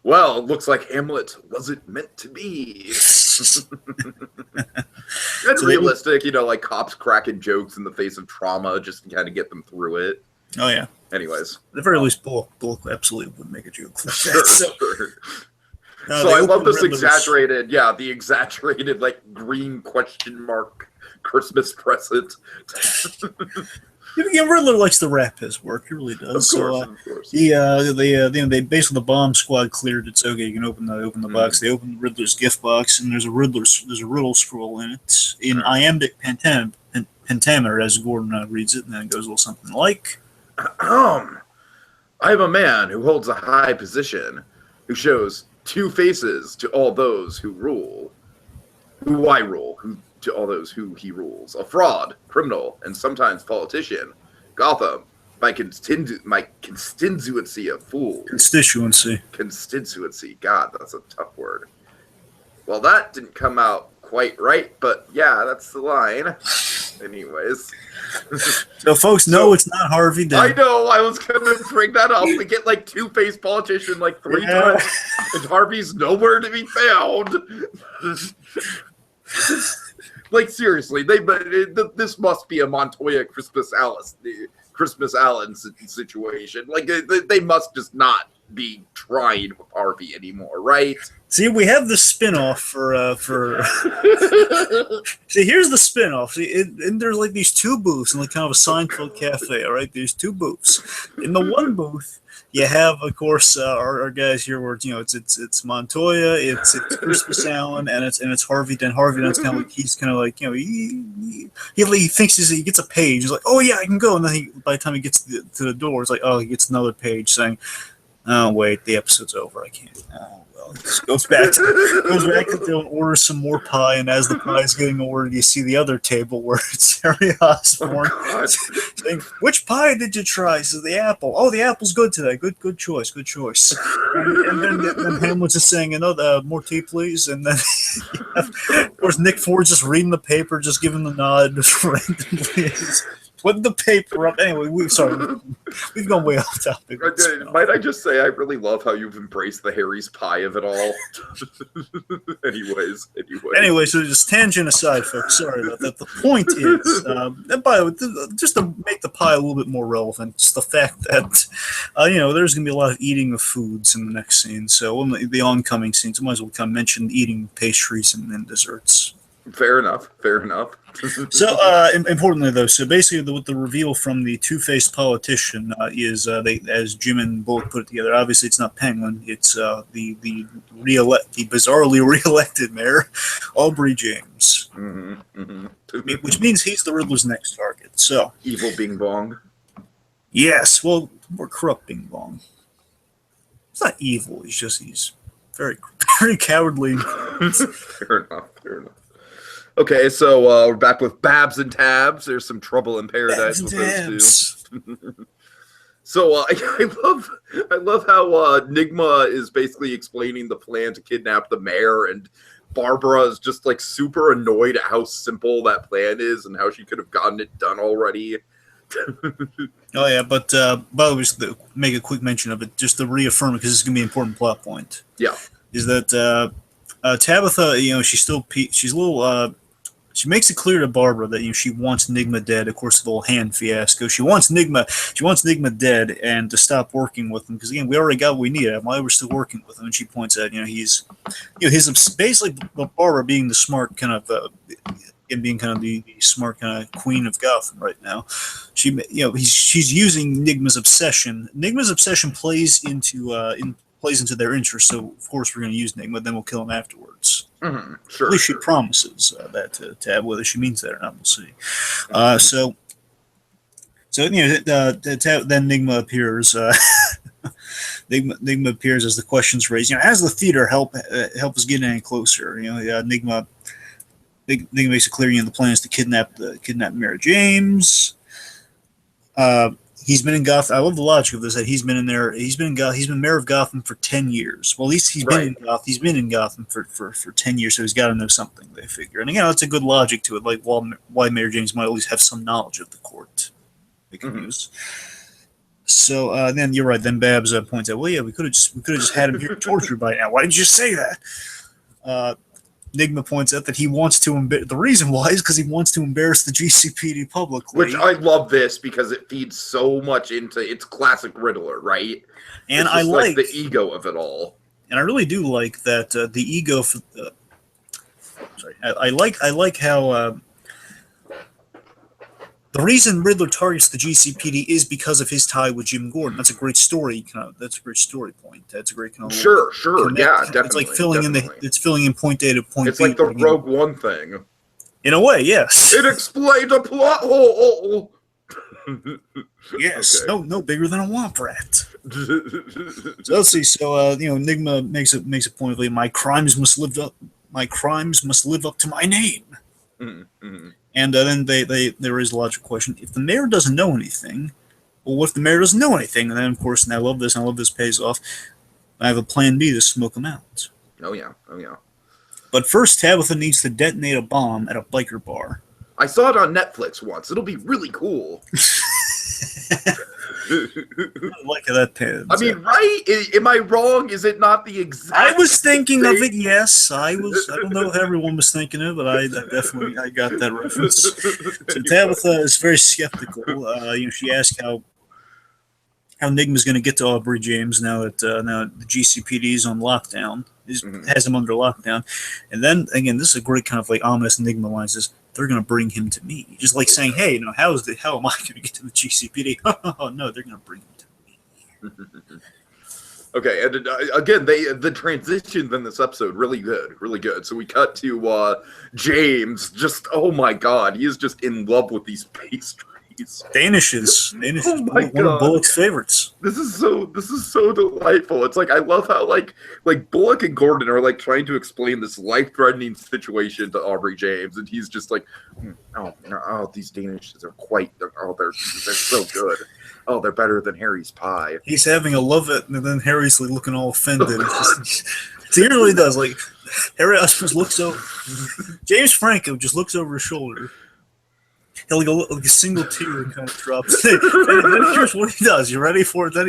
Well, it looks like Hamlet wasn't meant to be. It's realistic, like cops cracking jokes in the face of trauma just to kind of get them through it. Oh yeah. Anyways, At the very least, Bullock absolutely would make a joke like sure, that. So, sure. uh, So they I love open this Riddler's- exaggerated, the exaggerated like green question mark Christmas present. Riddler likes to wrap his work. He really does. Of course, So of course. they basically the bomb squad cleared. It's okay. You can open the box. They open Riddler's gift box, and there's a riddle scroll in it in iambic pentameter, as Gordon reads it, and then it goes a little something like, I am a man who holds a high position, who shows two faces to all those who rule, who I rule, to all those who he rules. A fraud, criminal, and sometimes politician. Gotham, my constituency of fools. Constituency. God, that's a tough word. Well, that didn't come out quite right, but yeah, that's the line. Anyways. So folks know it's not Harvey Dent. I know, I was going to bring that up. We get like two-faced politician like 3 times, and Harvey's nowhere to be found. Like seriously, this must be a Montoya Christmas Allen situation. Like they must just not be trying with Harvey anymore, right? See, we have the spinoff for. See, here's the spinoff. See, and there's like these two booths in like kind of a Seinfeld cafe. All right, there's two booths. In the one booth, you have, of course, our guys here where it's Montoya, it's Christmas Allen, and it's Harvey Dent. Harvey Dent's kind of like he thinks he gets a page. He's like, oh yeah, I can go, and then by the time he gets to the door, it's like, oh, he gets another page saying, oh wait, the episode's over. I can't. Oh well, he just goes back to order some more pie, and as the pie is getting ordered, you see the other table where it's Harry Osborn saying, "Which pie did you try?" He says, "The apple." "Oh, the apple's good today. Good choice. And then Hamlet's just saying, more tea, please." And then, of course, Nick Ford's just reading the paper, just giving the nod, just randomly. Put the paper up. Anyway, we've gone way off topic. Might I just say, I really love how you've embraced the Harry's pie of it all. Anyway, so just tangent aside, folks. Sorry about that. The point is, and by the way, just to make the pie a little bit more relevant, just the fact that there's going to be a lot of eating of foods in the next scene. So the oncoming scenes, I might as well kind of mention eating pastries and desserts. Fair enough. So, importantly, though, so basically, what the reveal from the two-faced politician is, as Jim and Bullock put it together. Obviously, it's not Penguin; it's the bizarrely reelected mayor, Aubrey James, which means he's the Riddler's next target. So, evil Bing Bong. Yes, well, more corrupt Bing Bong. It's not evil; he's very, very cowardly. Fair enough. Okay, so we're back with Babs and Tabs. There's some trouble in paradise with those two. So I love how Nigma is basically explaining the plan to kidnap the mayor, and Barbara is just like super annoyed at how simple that plan is and how she could have gotten it done already. Oh yeah, but by the way, just to make a quick mention of it, just to reaffirm it, because this is going to be an important plot point. Yeah, is that Tabitha? She's a little. She makes it clear to Barbara that she wants Nigma dead. Of course, the little hand fiasco. She wants Nigma dead and to stop working with him, because again, we already got what we needed. Why we're still working with him? And she points out, he's, basically Barbara being the smart kind of. Being kind of the smart kind of queen of Gotham right now, she's using Nigma's obsession. Nigma's obsession plays into their interest, so of course we're going to use Nigma. Then we'll kill him afterwards. Mm-hmm. Sure. At least she promises that to Tab. Whether she means that or not, we'll see. Then Nigma appears. Nigma appears as the questions raised. Has the theater help us get any closer? Nigma makes it clear, the plan is to kidnap Mayor James. He's been in Gotham. I love the logic of this. That he's been mayor of Gotham for 10 years. Well, at least he's been in Gotham for 10 years, so he's got to know something. They figure, and again, that's a good logic to it. Like, why Mayor James might at least have some knowledge of the court they can use. So then you're right. Then Babs points out, well, yeah, we could have just had him here tortured by now. Why did you say that? Enigma points out that he wants to the reason why is because he wants to embarrass the GCPD publicly. Which I love this because it feeds so much into its classic Riddler, right? And it's just like the ego of it all. And I really do like that the ego. Sorry, I like how the reason Riddler targets the GCPD is because of his tie with Jim Gordon. That's a great story. That's a great story point. That's a great sure, yeah, definitely. It's like filling in point A to point B. It's like the Rogue One thing. In a way, yes. It explained a plot hole. Yes, okay. No bigger than a womp rat. So let's see. So Enigma makes a point of my crimes must live up. My crimes must live up to my name. Mm-hmm. And then they raise a logical question: if the mayor doesn't know anything, well, what if the mayor doesn't know anything? And then, of course, and I love this pays off. I have a plan B to smoke him out. Oh yeah. But first, Tabitha needs to detonate a bomb at a biker bar. I saw it on Netflix once. It'll be really cool. I like how that pans. I mean, right? Am I wrong? Is it not the exact? I was thinking of it. Yes, I was. I don't know if everyone was thinking of it, but I definitely got that reference. So Tabitha is very skeptical. She asks how Enigma's going to get to Aubrey James now that the GCPD is on lockdown. Has him under lockdown, and then again, this is a great kind of like ominous Enigma line. Says they're going to bring him to me, just like saying, "Hey, how am I going to get to the GCPD?" Oh no, they're going to bring him to me. Okay, and again, the transitions in this episode really good. So we cut to James. Just oh my god, he is just in love with these pastries. Danishes. Oh my God. One of Bullock's favorites. This is so delightful. It's like I love how like Bullock and Gordon are like trying to explain this life-threatening situation to Aubrey James, and he's just like, oh, these Danishes are they're so good. Oh, they're better than Harry's pie. He's having a love it, and then Harry's like looking all offended. So he really does. Like Harry Osmond looks over. James Franco just looks over his shoulder. Like a single tear kind of drops. And then here's what he does. You ready for it? Then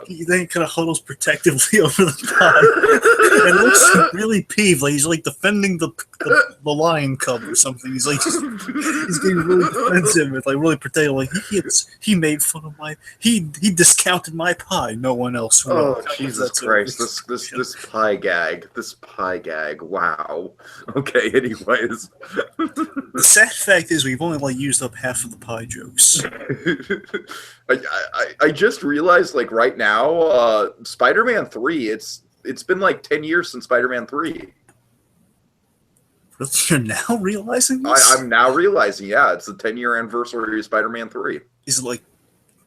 he then kind of huddles protectively over the pie and looks really peeved, like he's like defending the lion cub or something. He's like he's getting really defensive, with like really protective. Like he made fun of he discounted my pie. No one else will. Oh Jesus Christ! This pie gag. Wow. Okay. Anyways, the sad fact is we've only used up half of the pie jokes. I just realized right now, Spider-Man 3, it's been 10 years since Spider-Man 3. You're now realizing this? I'm now realizing, yeah, it's the 10-year anniversary of Spider-Man 3. Is it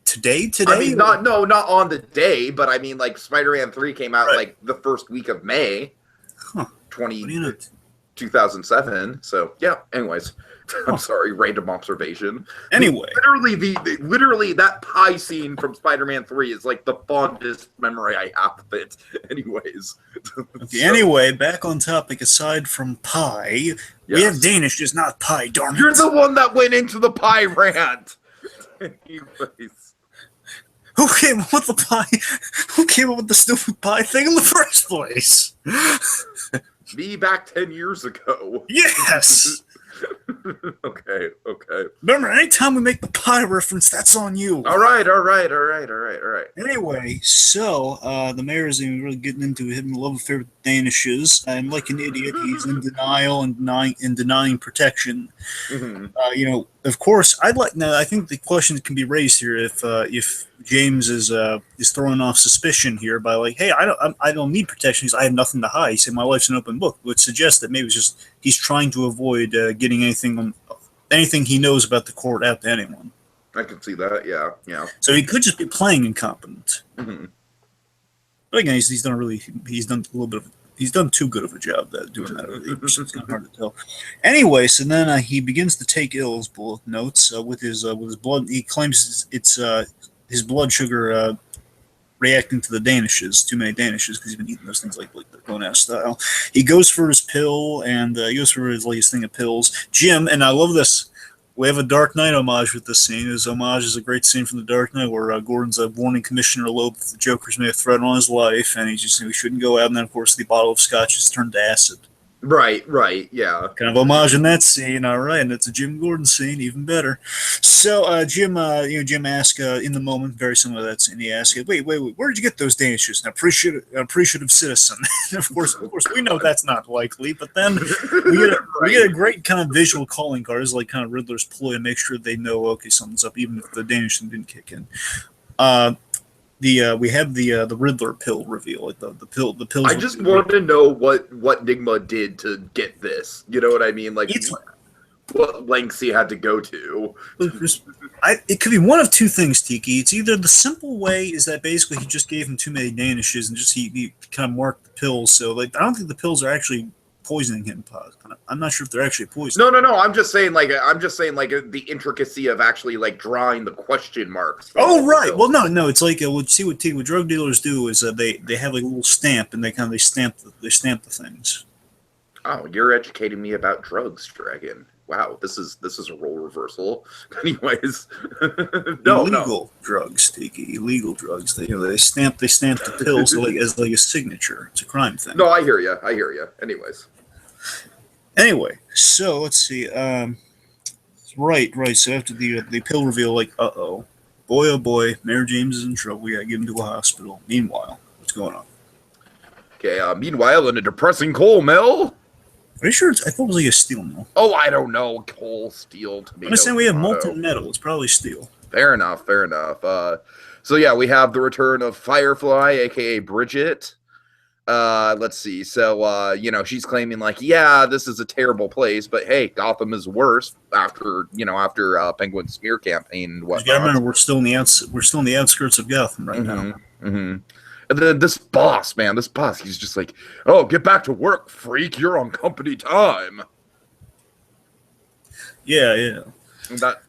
today? I mean, not on the day, but I mean Spider-Man 3 came out the first week of May, 2007. So yeah. Anyways, I'm sorry. Random observation. Anyway, literally that pie scene from Spider-Man 3 is the fondest memory I have of it. Anyways. Okay, anyway, back on topic. Aside from pie, we have Danish, just not pie. Darn it! You're the one that went into the pie rant. Anyways. Who came up with the pie? Who came up with the stupid pie thing in the first place? Me back 10 years ago. Yes. Okay. Remember, anytime we make the pie reference, that's on you. All right. Anyway, so the mayor is really getting into him love affair with Danishes, and like an idiot, he's in denial and denying protection. Mm-hmm. Of course, I think the question that can be raised here if James is throwing off suspicion here by hey, I don't need protection because I have nothing to hide. He said my life's an open book, which suggests that maybe it's just he's trying to avoid getting anything he knows about the court out to anyone. I can see that. Yeah. So he could just be playing incompetent. Mm-hmm. But again, he's done too good of a job doing that. It's kind of hard to tell. Anyway, so then he begins to take ills. Bullock notes with his blood. He claims it's his blood sugar reacting to the Danishes, too many Danishes, because he's been eating those things like they're going out of style. He goes for his pill, and he goes for his latest thing of pills. Jim, and I love this. We have a Dark Knight homage with this scene. His homage is a great scene from the Dark Knight where Gordon's warning Commissioner Loeb that the Joker's made a threat on his life, and he shouldn't go out. And then, of course, the bottle of scotch is turned to acid. Right, yeah. Kind of homage in that scene, all right, and it's a Jim Gordon scene, even better. So Jim asked in the moment, very similar to that scene. He asked, "Wait, where did you get those Danishes?" Now, appreciative citizen. Of course, we know that's not likely. But then we get a great kind of visual calling card, it's like kind of Riddler's ploy to make sure they know, okay, something's up, even if the Danish thing didn't kick in. We have the Riddler pill reveal, like the pills. I just want to know what Nigma did to get this. You know what I mean? Like what lengths he had to go to. It could be one of two things, Tiki. It's either the simple way is that basically he just gave him too many Danishes and just he kind of marked the pills. So like I don't think the pills are actually poisoning him. I'm not sure if they're actually poisoning. No. I'm just saying like the intricacy of actually like drawing the question marks. Oh right. Well, no. It's like what drug dealers do is they have like a little stamp and they stamp the things. Oh, you're educating me about drugs, Dragon. Wow, this is a role reversal. Anyways, illegal drugs, Tiki. Illegal drugs. They stamp the pills as like a signature. It's a crime thing. No, I hear you. Anyway, so let's see. Right. So after the pill reveal, like, oh boy, Mayor James is in trouble. We gotta get him to a hospital. Meanwhile, what's going on? Okay. Meanwhile, in a depressing coal mill. Are you sure? I thought it was like a steel mill. Oh, I don't know. Coal, steel, tomato. I understand we have molten metal. It's probably steel. Fair enough. So yeah, we have the return of Firefly, aka Bridget. Let's see. So she's claiming like, yeah, this is a terrible place, but hey, Gotham is worse after Penguin's smear campaign and whatnot. You gotta remember, we're still in the outskirts of Gotham right now. Mm-hmm. And then this boss, he's just like, oh, get back to work, freak. You're on company time. Yeah. And that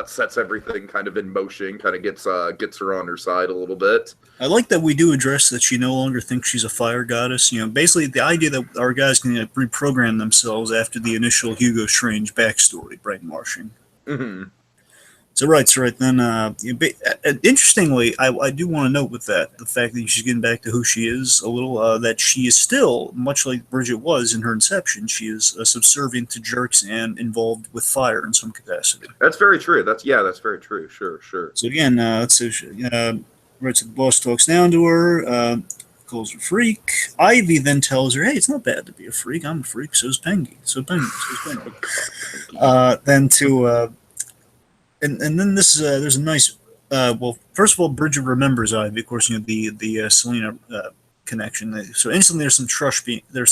sets everything kind of in motion, kind of gets her on her side a little bit. I like that we do address that she no longer thinks she's a fire goddess. Basically the idea that our guys can reprogram themselves after the initial Hugo Strange backstory, brainwashing. Mm-hmm. So right. Then, interestingly, I do want to note with that the fact that she's getting back to who she is a little. That she is still, much like Bridget was in her inception, she is subservient to jerks and involved with fire in some capacity. That's very true. That's very true. Sure. So again, let's see. Right, so the boss talks down to her, calls her freak. Ivy then tells her, "Hey, it's not bad to be a freak. I'm a freak. So's Pengy. Then to. And then this there's a nice first of all, Bridget remembers Ivy, of course, the Selena connection. So instantly there's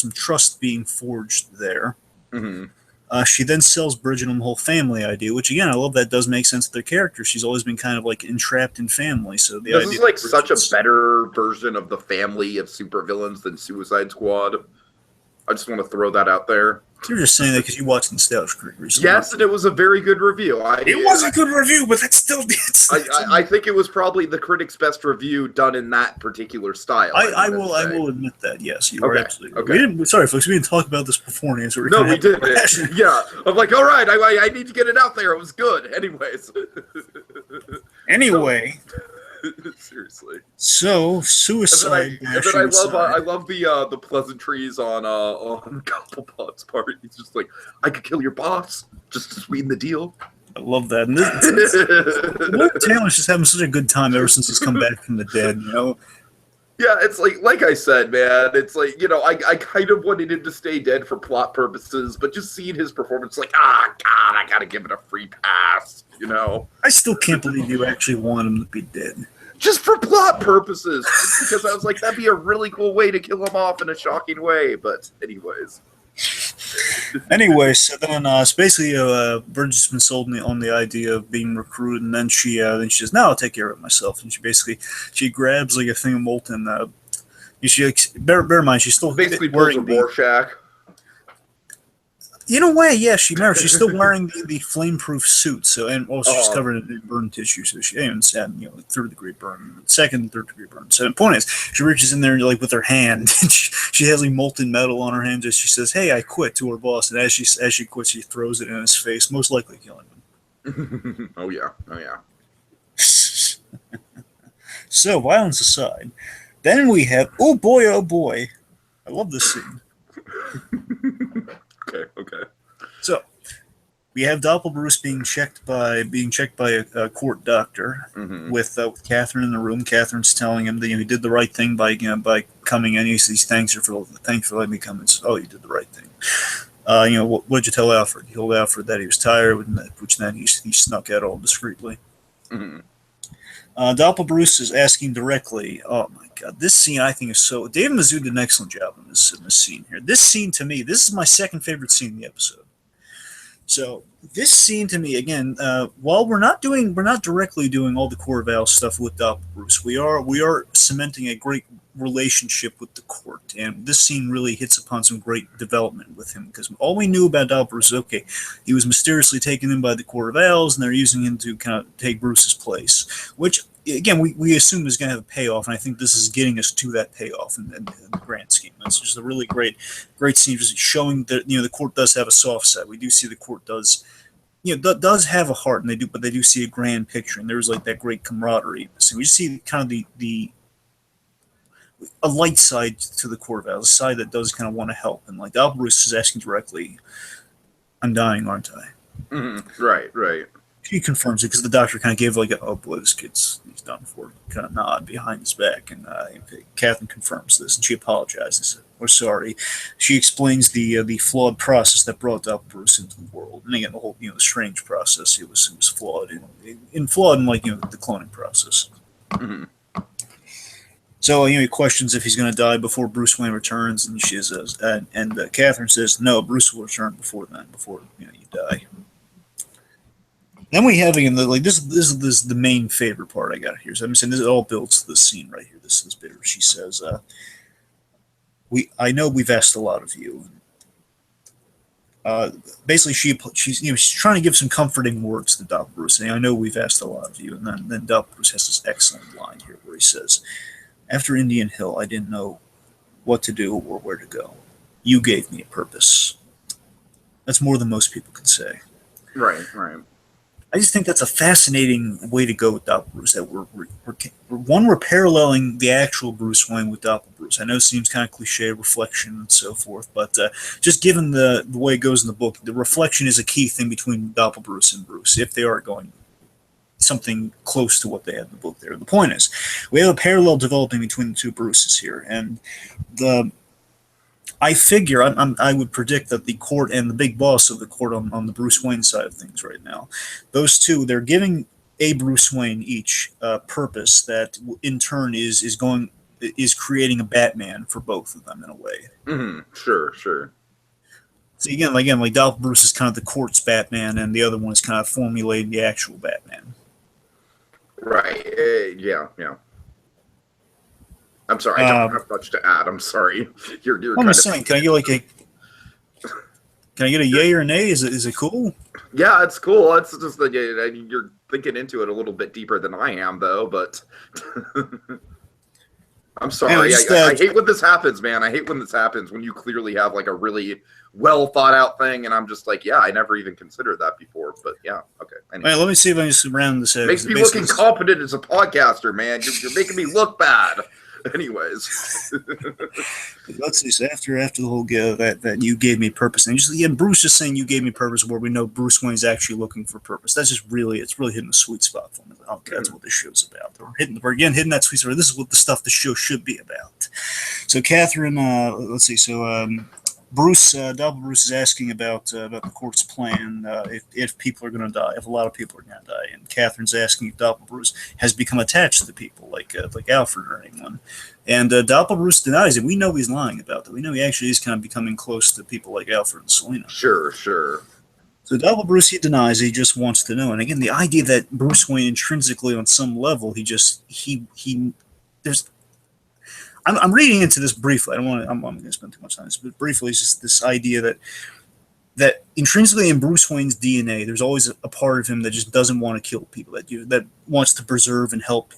some trust being forged there. Mm-hmm. She then sells Bridget on the whole family idea, which again I love. That does make sense to their character. She's always been kind of like entrapped in family. So this is like such a better version of the family of supervillains than Suicide Squad. I just want to throw that out there. You're just saying that because you watched Nostalgia Critic recently. Yes, and it was a very good review. It was a good review, but that's still. I think it was probably the critic's best review done in that particular style. I will admit that. Yes, you are absolutely. Okay. Sorry, folks. We didn't talk about this beforehand. So we didn't. Yeah, I'm like, all right. I need to get it out there. It was good. Anyways. Anyway. Seriously. So suicide. And then I love the pleasantries on Cobblepot's part. He's just like, I could kill your boss just to sweeten the deal. I love that. And Taylor's just having such a good time ever since he's come back from the dead. Yeah, it's like I said, man. It's like, I kind of wanted him to stay dead for plot purposes, but just seeing his performance, like, God, I gotta give it a free pass. I still can't believe you actually want him to be dead. Just for plot purposes, because I was like, that'd be a really cool way to kill him off in a shocking way. But anyways. So then it's basically Bridget's been sold on the idea of being recruited, and then she says, "No, I'll take care of it myself." And she grabs like a thing of molten. Bear in mind, she's still basically pulls a Rorschach. In a way, yeah, she's still wearing the flame-proof suit. So and also she's covered in burn tissue, so she ain't sad. Third-degree burn, second and third-degree burn. So the point is, she reaches in there like with her hand, and she has like molten metal on her hand. And she says, "Hey, I quit" to her boss, and as she quits, she throws it in his face, most likely killing him. Oh yeah. So violence aside, then we have oh boy, I love this scene. We have Doppelbruce being checked by a court doctor with Catherine in the room. Catherine's telling him that he did the right thing by coming in. He says, thanks for letting me come in. Says, oh, you did the right thing. What did you tell Alfred? He told Alfred that he was tired, which then he snuck out all discreetly. Mm-hmm. Doppelbruce is asking directly. Oh my God, this scene I think is so. David Mizzou did an excellent job in this scene here. This scene to me, this is my second favorite scene in the episode. So this scene to me, again, while we're not directly doing all the Corval stuff with Doppelbruce, we are cementing a great relationship with the court, and this scene really hits upon some great development with him, because all we knew about Doppelbruce is, okay, he was mysteriously taken in by the Corvals, and they're using him to kind of take Bruce's place, which again we assume is going to have a payoff, and I think this is getting us to that payoff in the grand scheme. It's just a really great scene, just showing that the court does have a soft side. We do see the court does have a heart, and they do see a grand picture, and there's like that great camaraderie. So we just see kind of a light side to the Corval, a side that does kind of want to help, and like Doppelbruce is asking directly, "I'm dying, aren't I?" Mm-hmm. Right. He confirms it because the doctor kind of gave like "Oh boy, this kid's he's done for," kind of nod behind his back, and Catherine confirms this, and she apologizes. We're sorry. She explains the flawed process that brought Doppelbruce into the world, and again the whole the strange process. It was flawed in like the cloning process. Mm-hmm. So he questions if he's going to die before Bruce Wayne returns, and she says, and Catherine says, "No, Bruce will return before then, before you die." Then we have again this is the main favorite part I got here. So I'm saying this all builds to this scene right here. This bit where she says, I know we've asked a lot of you." Basically, she's trying to give some comforting words to Doppelbruce, saying, "I know we've asked a lot of you," and then Doppelbruce has this excellent line here where he says, "After Indian Hill, I didn't know what to do or where to go. You gave me a purpose." That's more than most people can say. Right. I just think that's a fascinating way to go with Doppelbruce. That we're paralleling the actual Bruce Wayne with Doppelbruce. I know it seems kind of cliche, reflection and so forth, but just given the way it goes in the book, the reflection is a key thing between Doppelbruce and Bruce, if they are going something close to what they had in the book there. The point is, we have a parallel developing between the two Bruces here, and I figure I would predict that the court and the big boss of the court on the Bruce Wayne side of things right now, those two, they're giving a Bruce Wayne each purpose that in turn is creating a Batman for both of them in a way. Mm-hmm. Sure. So again, like Doppelbruce is kind of the court's Batman, and the other one is kind of formulating the actual Batman. Right. Yeah. I'm sorry. I don't have much to add. I'm sorry. You're I'm just saying. Can I get a yay or a nay? Is it cool? Yeah, it's cool. It's just that you're thinking into it a little bit deeper than I am, though. But I'm sorry. I hate when this happens, man. I hate when this happens when you clearly have like a really well thought out thing, and I'm just like, yeah, I never even considered that before. But yeah, okay. Anyway. All right, let me see if I can just round this out. Makes me look incompetent as a podcaster, man. You're making me look bad. Anyways, let's see. So after the whole that you gave me purpose, and Bruce just saying you gave me purpose, where we know Bruce Wayne's actually looking for purpose. That's just really hitting the sweet spot for me. Okay, that's what this show's about. We're again hitting that sweet spot. This is what the stuff the show should be about. So Catherine, let's see. So Doppelbruce is asking about the court's plan if people are going to die, if a lot of people are going to die, and Catherine's asking if Doppelbruce has become attached to the people like Alfred or anyone, and Doppelbruce denies it. We know he's lying about that. We know he actually is kind of becoming close to people like Alfred and Selina. Sure. So Doppelbruce, he denies he just wants to know, and again, the idea that Bruce Wayne intrinsically on some level I'm reading into this briefly. I'm going to spend too much time on this, but briefly, it's just this idea that intrinsically in Bruce Wayne's DNA, there's always a part of him that just doesn't want to kill people, that wants to preserve and help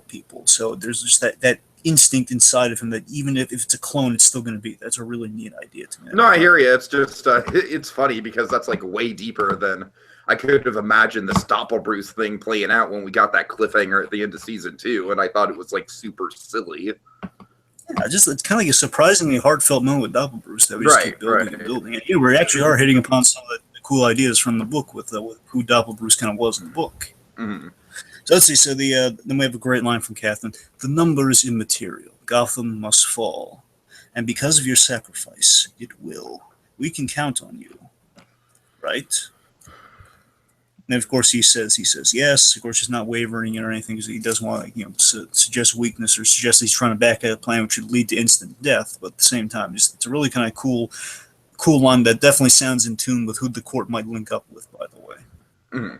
people. So there's just that instinct inside of him that even if it's a clone, it's still going to be. That's a really neat idea to me. No, I hear you. It's just it's funny because that's like way deeper than I could have imagined the Doppelbruce thing playing out when we got that cliffhanger at the end of season 2, and I thought it was like super silly. Yeah, it's kind of like a surprisingly heartfelt moment with Doppelbruce that we just keep building and building. And we actually are hitting upon some of the cool ideas from the book with who Doppelbruce kind of was in the book. Mm-hmm. So let's see. So then we have a great line from Catherine. The number is immaterial. Gotham must fall, and because of your sacrifice, it will. We can count on you, right? And of course, he says yes. Of course, he's not wavering or anything because he doesn't want to suggest weakness or suggest he's trying to back out a plan which would lead to instant death. But at the same time, it's a really kind of cool line that definitely sounds in tune with who the court might link up with. By the way,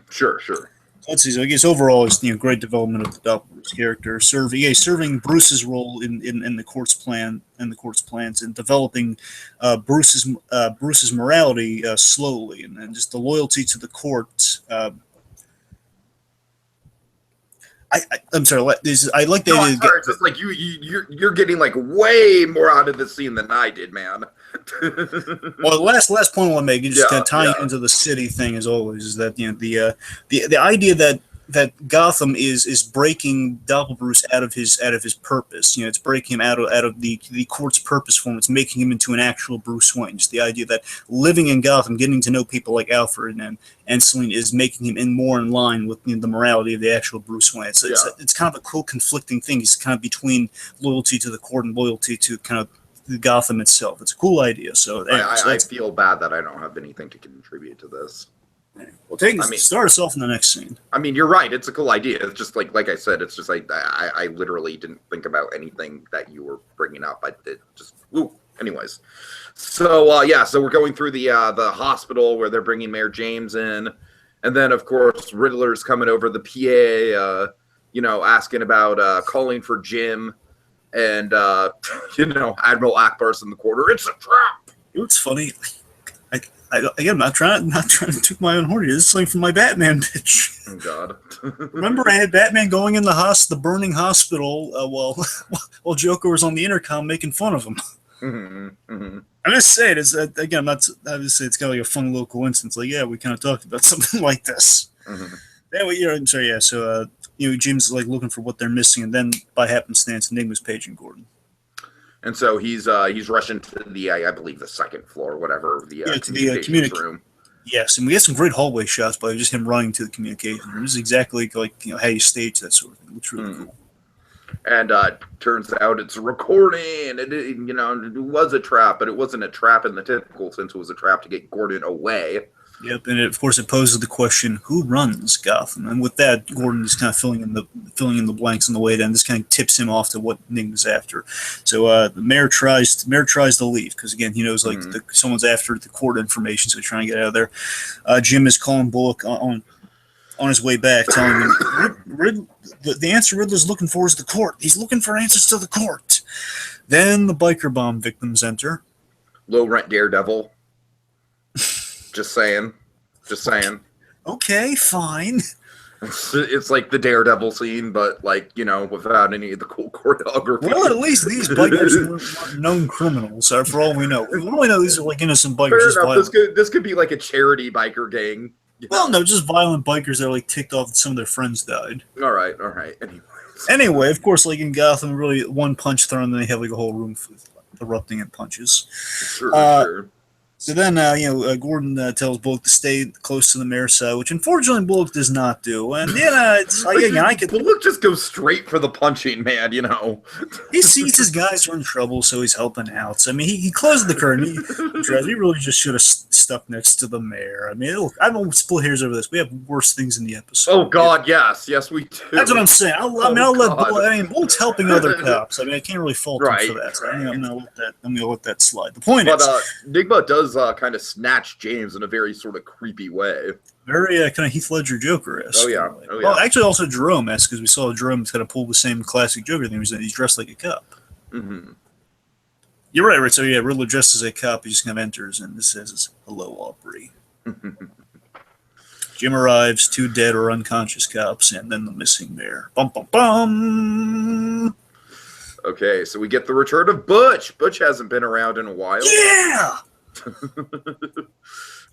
Sure. let's see. So I guess overall, it's great development of the Doppelbruce character, serving Bruce's role in the court's plan and the court's plans, and developing Bruce's morality slowly, and just the loyalty to the court. I'm sorry. I like that. No, I'm sorry. It's just like you're getting like way more out of this scene than I did, man. Well, the last point I want to make, just kind of tying into the city thing as always, is that the idea that Gotham is breaking Doppelbruce out of his purpose. It's breaking him out of the court's purpose for him. It's making him into an actual Bruce Wayne. Just the idea that living in Gotham, getting to know people like Alfred and Selina is making him more in line with the morality of the actual Bruce Wayne. It's kind of a cool conflicting thing. It's kind of between loyalty to the court and loyalty to kind of Gotham itself. It's a cool idea. So, anyway, I feel bad that I don't have anything to contribute to this. Well, start us off in the next scene. I mean, you're right. It's a cool idea. It's just like I said. It's just like I literally didn't think about anything that you were bringing up. I did just anyways. So so we're going through the hospital where they're bringing Mayor James in, and then of course Riddler's coming over the PA, asking about calling for Jim, and Admiral Akbar's in the corner. It's a trap. It's funny. Again, I'm not trying to toot my own horn here. This is something from my Batman pitch. Oh God! Remember, I had Batman going in the burning hospital while Joker was on the intercom making fun of him. I'm just saying, again, obviously it's kind of like a fun little coincidence. Like, yeah, we kind of talked about something like this. Anyway, so Jim's is like looking for what they're missing, and then by happenstance, Enigma's paging Gordon. And so he's rushing to the I believe the second floor, whatever the communications room. Yes, and we get some great hallway shots by just him running to the communication room. This is exactly like how you stage that sort of thing. It's really cool. And turns out it's a recording. It was a trap, but it wasn't a trap in the typical sense. It was a trap to get Gordon away. Yep, and of course it poses the question: who runs Gotham? And with that, Gordon is kind of filling in the blanks on the way down. This kind of tips him off to what Enigma's after. So the mayor tries to leave because again he knows someone's after the court information, so he's trying to get out of there. Jim is calling Bullock on his way back, telling him the answer Riddler's looking for is the court. He's looking for answers to the court. Then the biker bomb victims enter. Low rent Daredevil. Just saying. Okay, fine. It's like the Daredevil scene, but without any of the cool choreography. Well, at least these bikers weren't known criminals, for all we know. We only know these are like innocent bikers. Fair enough. This could be like a charity biker gang. Well, no, just violent bikers that are like ticked off that some of their friends died. All right. Anyway, of course, like in Gotham, really one punch thrown, then they have like a whole room erupting in punches. Sure. So then, Gordon tells Bullock to stay close to the mayor's side, which unfortunately Bullock does not do. And it's like, Bullock just goes straight for the punching, man. He sees his guys are in trouble, so he's helping out. So I mean, he closed the curtain. He really just should have stuck next to the mayor. I mean, look, I don't split hairs over this. We have worse things in the episode. Oh God, yes, we do. That's what I'm saying. I'll let Bullock. I mean, Bullock's helping other cops. I mean, I can't really fault him for that. So I'm gonna let that slide. The point is, Enigma does kind of snatch James in a very sort of creepy way. Very kind of Heath Ledger Joker-esque. Oh yeah. Well, actually, also Jerome-esque, because we saw Jerome kind of pull the same classic Joker thing. He's dressed like a cop. Mm-hmm. You're right. So yeah, Riddler dressed as a cop. He just kind of enters and this says, "Hello, Aubrey." Jim arrives, 2 dead or unconscious cops, and then the missing mayor. Bum bum bum. Okay, so we get the return of Butch. Butch hasn't been around in a while. Yeah.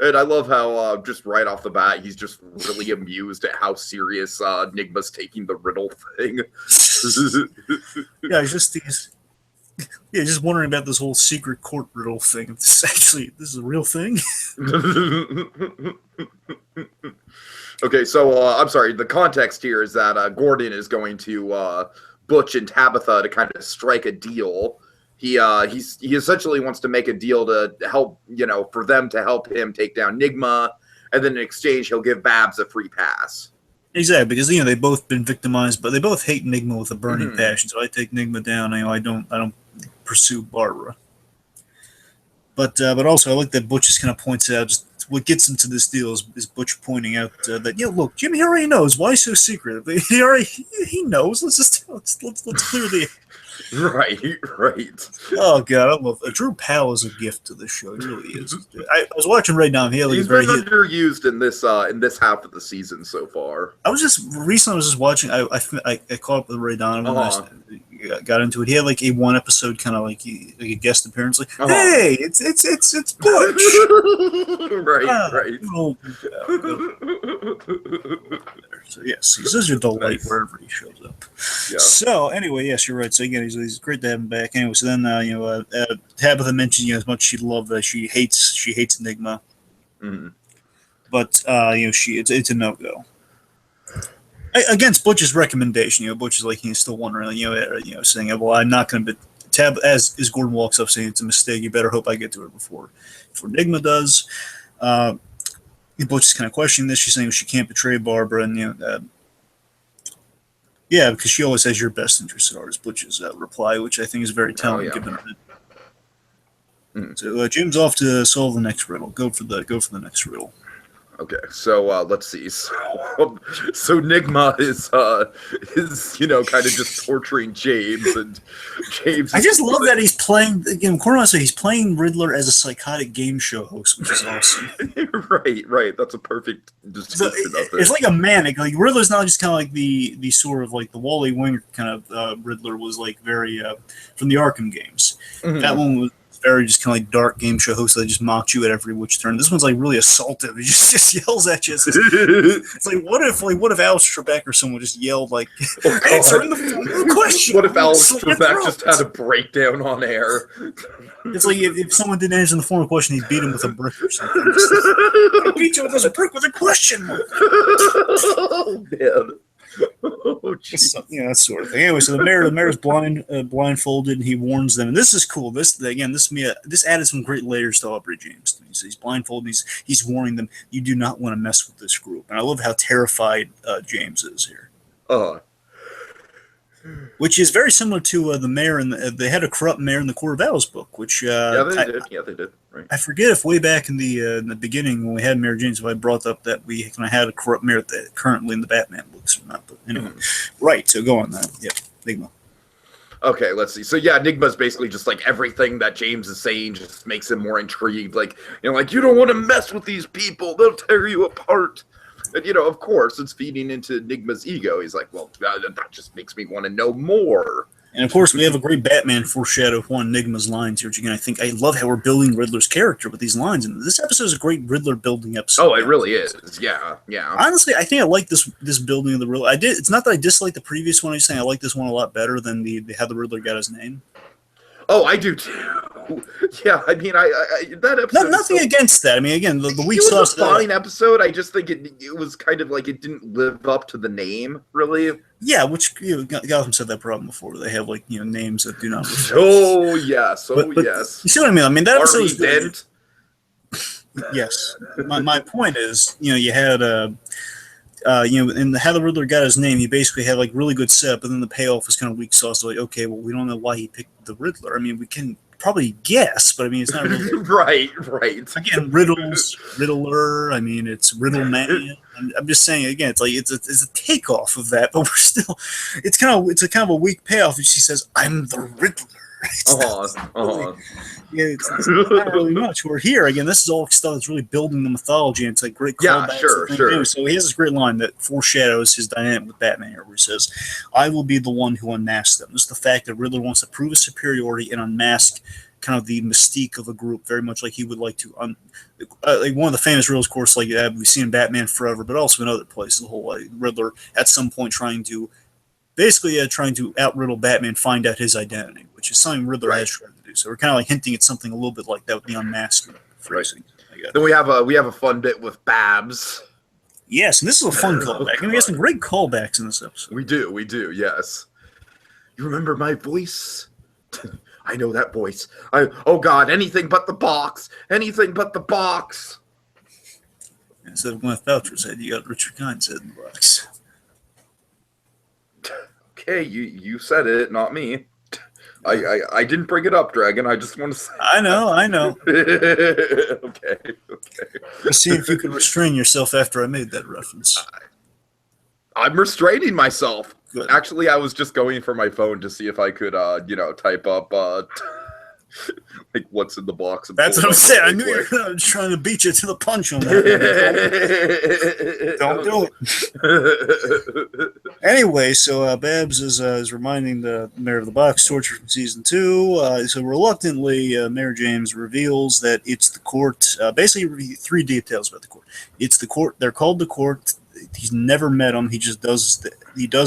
And I love how just right off the bat he's just really amused at how serious Enigma's taking the Riddle thing. Yeah, he's just Yeah, just wondering about this whole secret court riddle thing. If this is a real thing. Okay, so I'm sorry. The context here is that Gordon is going to Butch and Tabitha to kind of strike a deal. He essentially wants to make a deal to help, for them to help him take down Nigma, and then in exchange he'll give Babs a free pass. Exactly, because they've both been victimized, but they both hate Nigma with a burning passion. So I take Nigma down. I don't pursue Barbara. But also I like that Butch just kind of points out just what gets into this deal is Butch pointing out that look, Jimmy already knows why so secretive. He knows. Let's clear the. Right. Oh god, I love Drew Powell is a gift to this show. He really is. I was watching right now. He's been underused in this half of the season so far. I was just watching. I caught up with Ray Donovan. I got into it. He had like a one episode kind of like a guest appearance. Like, hey, it's Butch. Right. So yes, he's such a delight wherever he shows up. Yeah. So anyway, yes, you're right. So again, he's great to have him back. Anyway, so then Tabitha mentioned as much as she loved that she hates Enigma, but it's a no go. Against Butch's recommendation, Butch is like he's still wondering, saying, "Well, I'm not going to." Tab as Gordon walks up, saying it's a mistake. You better hope I get to it before Nigma does. Butch is kind of questioning this. She's saying she can't betray Barbara, and because she always has your best interest at heart. Is Butch's reply, which I think is very telling. Given that. So Jim's off to solve the next riddle. Go for the next riddle. Okay, so let's see. So Nigma is kind of just torturing James, and James. I just love that he's playing. Again, he's playing Riddler as a psychotic game show host, which is awesome. Right. That's a perfect description of it. It's like a manic. Like Riddler's not just kind of like the sort of like the Wally Winger kind of Riddler was like very from the Arkham games. That one was very just kind of like dark game show host that just mocked you at every which turn. This one's like really assaultive. He just yells at you. It's like what if Alex Trebek or someone just yelled like answering the question? What if Alex Trebek just had a breakdown on air? It's like if someone didn't answer the formal question, he'd beat him with a brick or something. I beat you with this brick with a question mark. Oh man. Oh, that sort of thing. Anyway, so the mayor's blindfolded, and he warns them. And this is cool. This added some great layers to Aubrey James to me. So he's blindfolded. And he's warning them. You do not want to mess with this group. And I love how terrified James is here. Which is very similar to the mayor, and they had a corrupt mayor in the Court of Owls book. Which they did. Right. I forget if way back in the beginning when we had Mayor James, if I brought up that we kind of had a corrupt mayor currently in the Batman books or not. But anyway, right. So go on. Nigma. Okay, let's see. So yeah, Nigma's basically just like everything that James is saying just makes him more intrigued. Like you don't want to mess with these people; they'll tear you apart. And of course, it's feeding into Nigma's ego. He's like, well, that just makes me want to know more. And of course, we have a great Batman foreshadow of one Nigma's lines here, which again, I love how we're building Riddler's character with these lines. And this episode is a great Riddler building episode. Oh, it really is. Yeah. Honestly, I think I like this building of the Riddler. It's not that I dislike the previous one. I'm just saying I like this one a lot better than the how the Riddler got his name. Oh, I do too. Yeah, I mean, I that episode. Nothing against that. I mean, again, the weak sauce. It was a fine episode. I just think it was kind of like it didn't live up to the name, really. Yeah, which Gotham said that problem before. They have like names that do not. Oh yes, yes. You see what I mean? I mean that episode was good. Yes. My point is, you had in how the Riddler got his name, he basically had like really good setup, but then the payoff was kind of weak sauce. Like, okay, well, we don't know why he picked the Riddler. I mean, we can probably guess, but I mean, it's not really right. Again, Riddler. I mean, it's Riddle Man. I'm just saying again, it's like it's a takeoff of that, but we're still. It's kind of a weak payoff. And she says, "I'm the Riddler." It's not really much. We're here again. This is all stuff that's really building the mythology, and it's like great callbacks. Yeah, sure. So he has this great line that foreshadows his dynamic with Batman here, where he says, "I will be the one who unmasks them." Just the fact that Riddler wants to prove his superiority and unmask kind of the mystique of a group, very much like he would like to. Like one of the famous riddles, of course, like we've seen in Batman Forever, but also in other places, the whole Riddler at some point trying to basically trying to out-riddle Batman, find out his identity, which is something Riddler has tried to do. So we're kind of like hinting at something a little bit like that with the unmasking phrasing. Right. Then we have a fun bit with Babs. Yes, and this is a fun callback. And we have some great callbacks in this episode. We do, yes. You remember my voice? I know that voice. Oh God, anything but the box. Anything but the box. Instead of Gwyneth Paltrow's head, you got Richard Kine's head in the box. Okay, you said it, not me. I didn't bring it up, Dragon. I just want to say. I know. Okay. Let's see if you can restrain yourself after I made that reference. I'm restraining myself. Good. Actually, I was just going for my phone to see if I could, type up, like what's in the box. That's what I'm saying. I knew you were trying to beat you to the punch on that. Don't do it. Anyway, so Babs is reminding the Mayor of the Box torture from season 2. So reluctantly, Mayor James reveals that it's the court. Basically, 3 details about the court. It's the court. They're called the court. He's never met them. He just does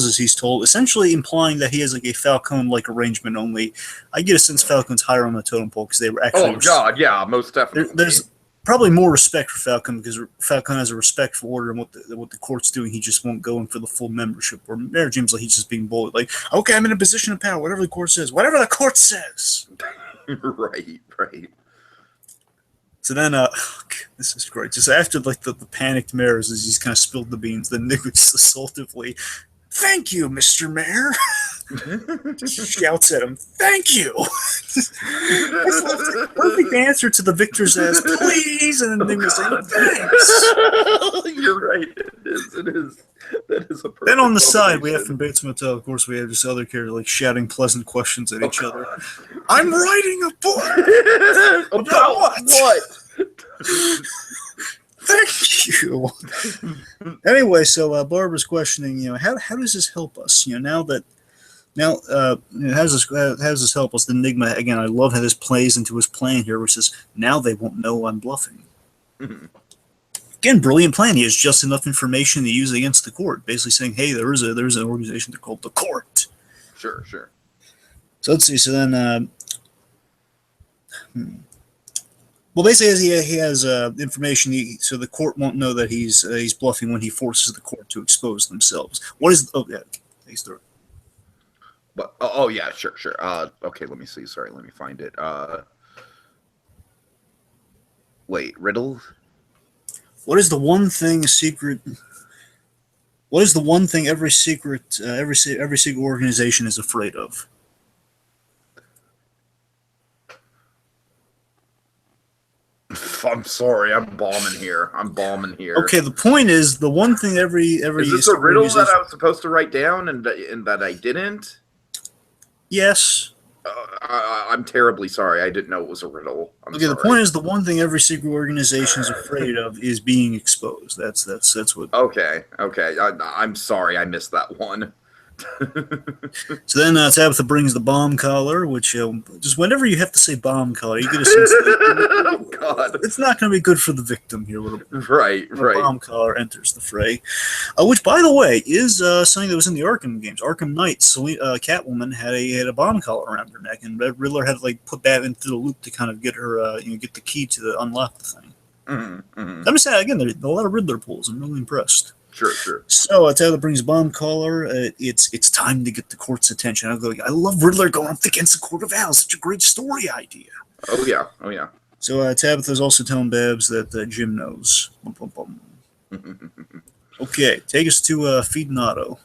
as he's told, essentially implying that he has like a Falcone-like arrangement. Only, I get a sense Falcone's higher on the totem pole because they were actually. Oh God, yeah, most definitely. There's probably more respect for Falcone because Falcone has a respect for order and what the court's doing. He just won't go in for the full membership. Or Mayor James, like he's just being bullied. Like, okay, I'm in a position of power. Whatever the court says. Whatever the court says. Right. So then, this is great. Just after like the panicked mayor as he's kind of spilled the beans, then Nick just assaultively, "Thank you, Mr. Mayor." Just shouts at him, "Thank you." Perfect answer to the victor's ass, "Please," and then Nick was saying, "Thanks." You're right. It is. That is a perfect. Then on the side, we have from Bates Motel, of course, we have this other character like shouting pleasant questions at each other. "I'm writing a book." About what? Thank you. Anyway, so Barbara's questioning, how does this help us? How does this help us? The Enigma again. I love how this plays into his plan here, which is now they won't know I'm bluffing. Mm-hmm. Again, brilliant plan. He has just enough information to use against the court, basically saying, "Hey, there's an organization they're called the Court." Sure. So let's see. So then, well, basically, he has information, so the court won't know that he's bluffing when he forces the court to expose themselves. What is? Oh yeah, he's through. But oh yeah, sure. Okay, let me see. Sorry, let me find it. Wait, Riddle. What is the one thing every secret organization is afraid of? I'm sorry, I'm bombing here. Okay, the point is the one thing every is this a riddle that I was supposed to write down and that I didn't? Yes. I'm terribly sorry. I didn't know it was a riddle. I'm sorry. The point is the one thing every secret organization is afraid of is being exposed. That's what. Okay. I'm sorry, I missed that one. So then Tabitha brings the bomb collar, which just whenever you have to say bomb collar, you get a sense that Oh God, it's not going to be good for the victim here. Right. Bomb collar enters the fray, which, by the way, is something that was in the Arkham games. Arkham Knight, Catwoman had a bomb collar around her neck, and Riddler had to like put that into the loop to kind of get her, get the key to unlock the thing. I'm just saying again, there are a lot of Riddler pulls. I'm really impressed. Sure. So Taylor brings bomb collar. It's time to get the court's attention. I love Riddler going up against the Court of Owls. Such a great story idea. Oh yeah. So Tabitha's also telling Babs that Jim knows. Okay, take us to feeding Otto.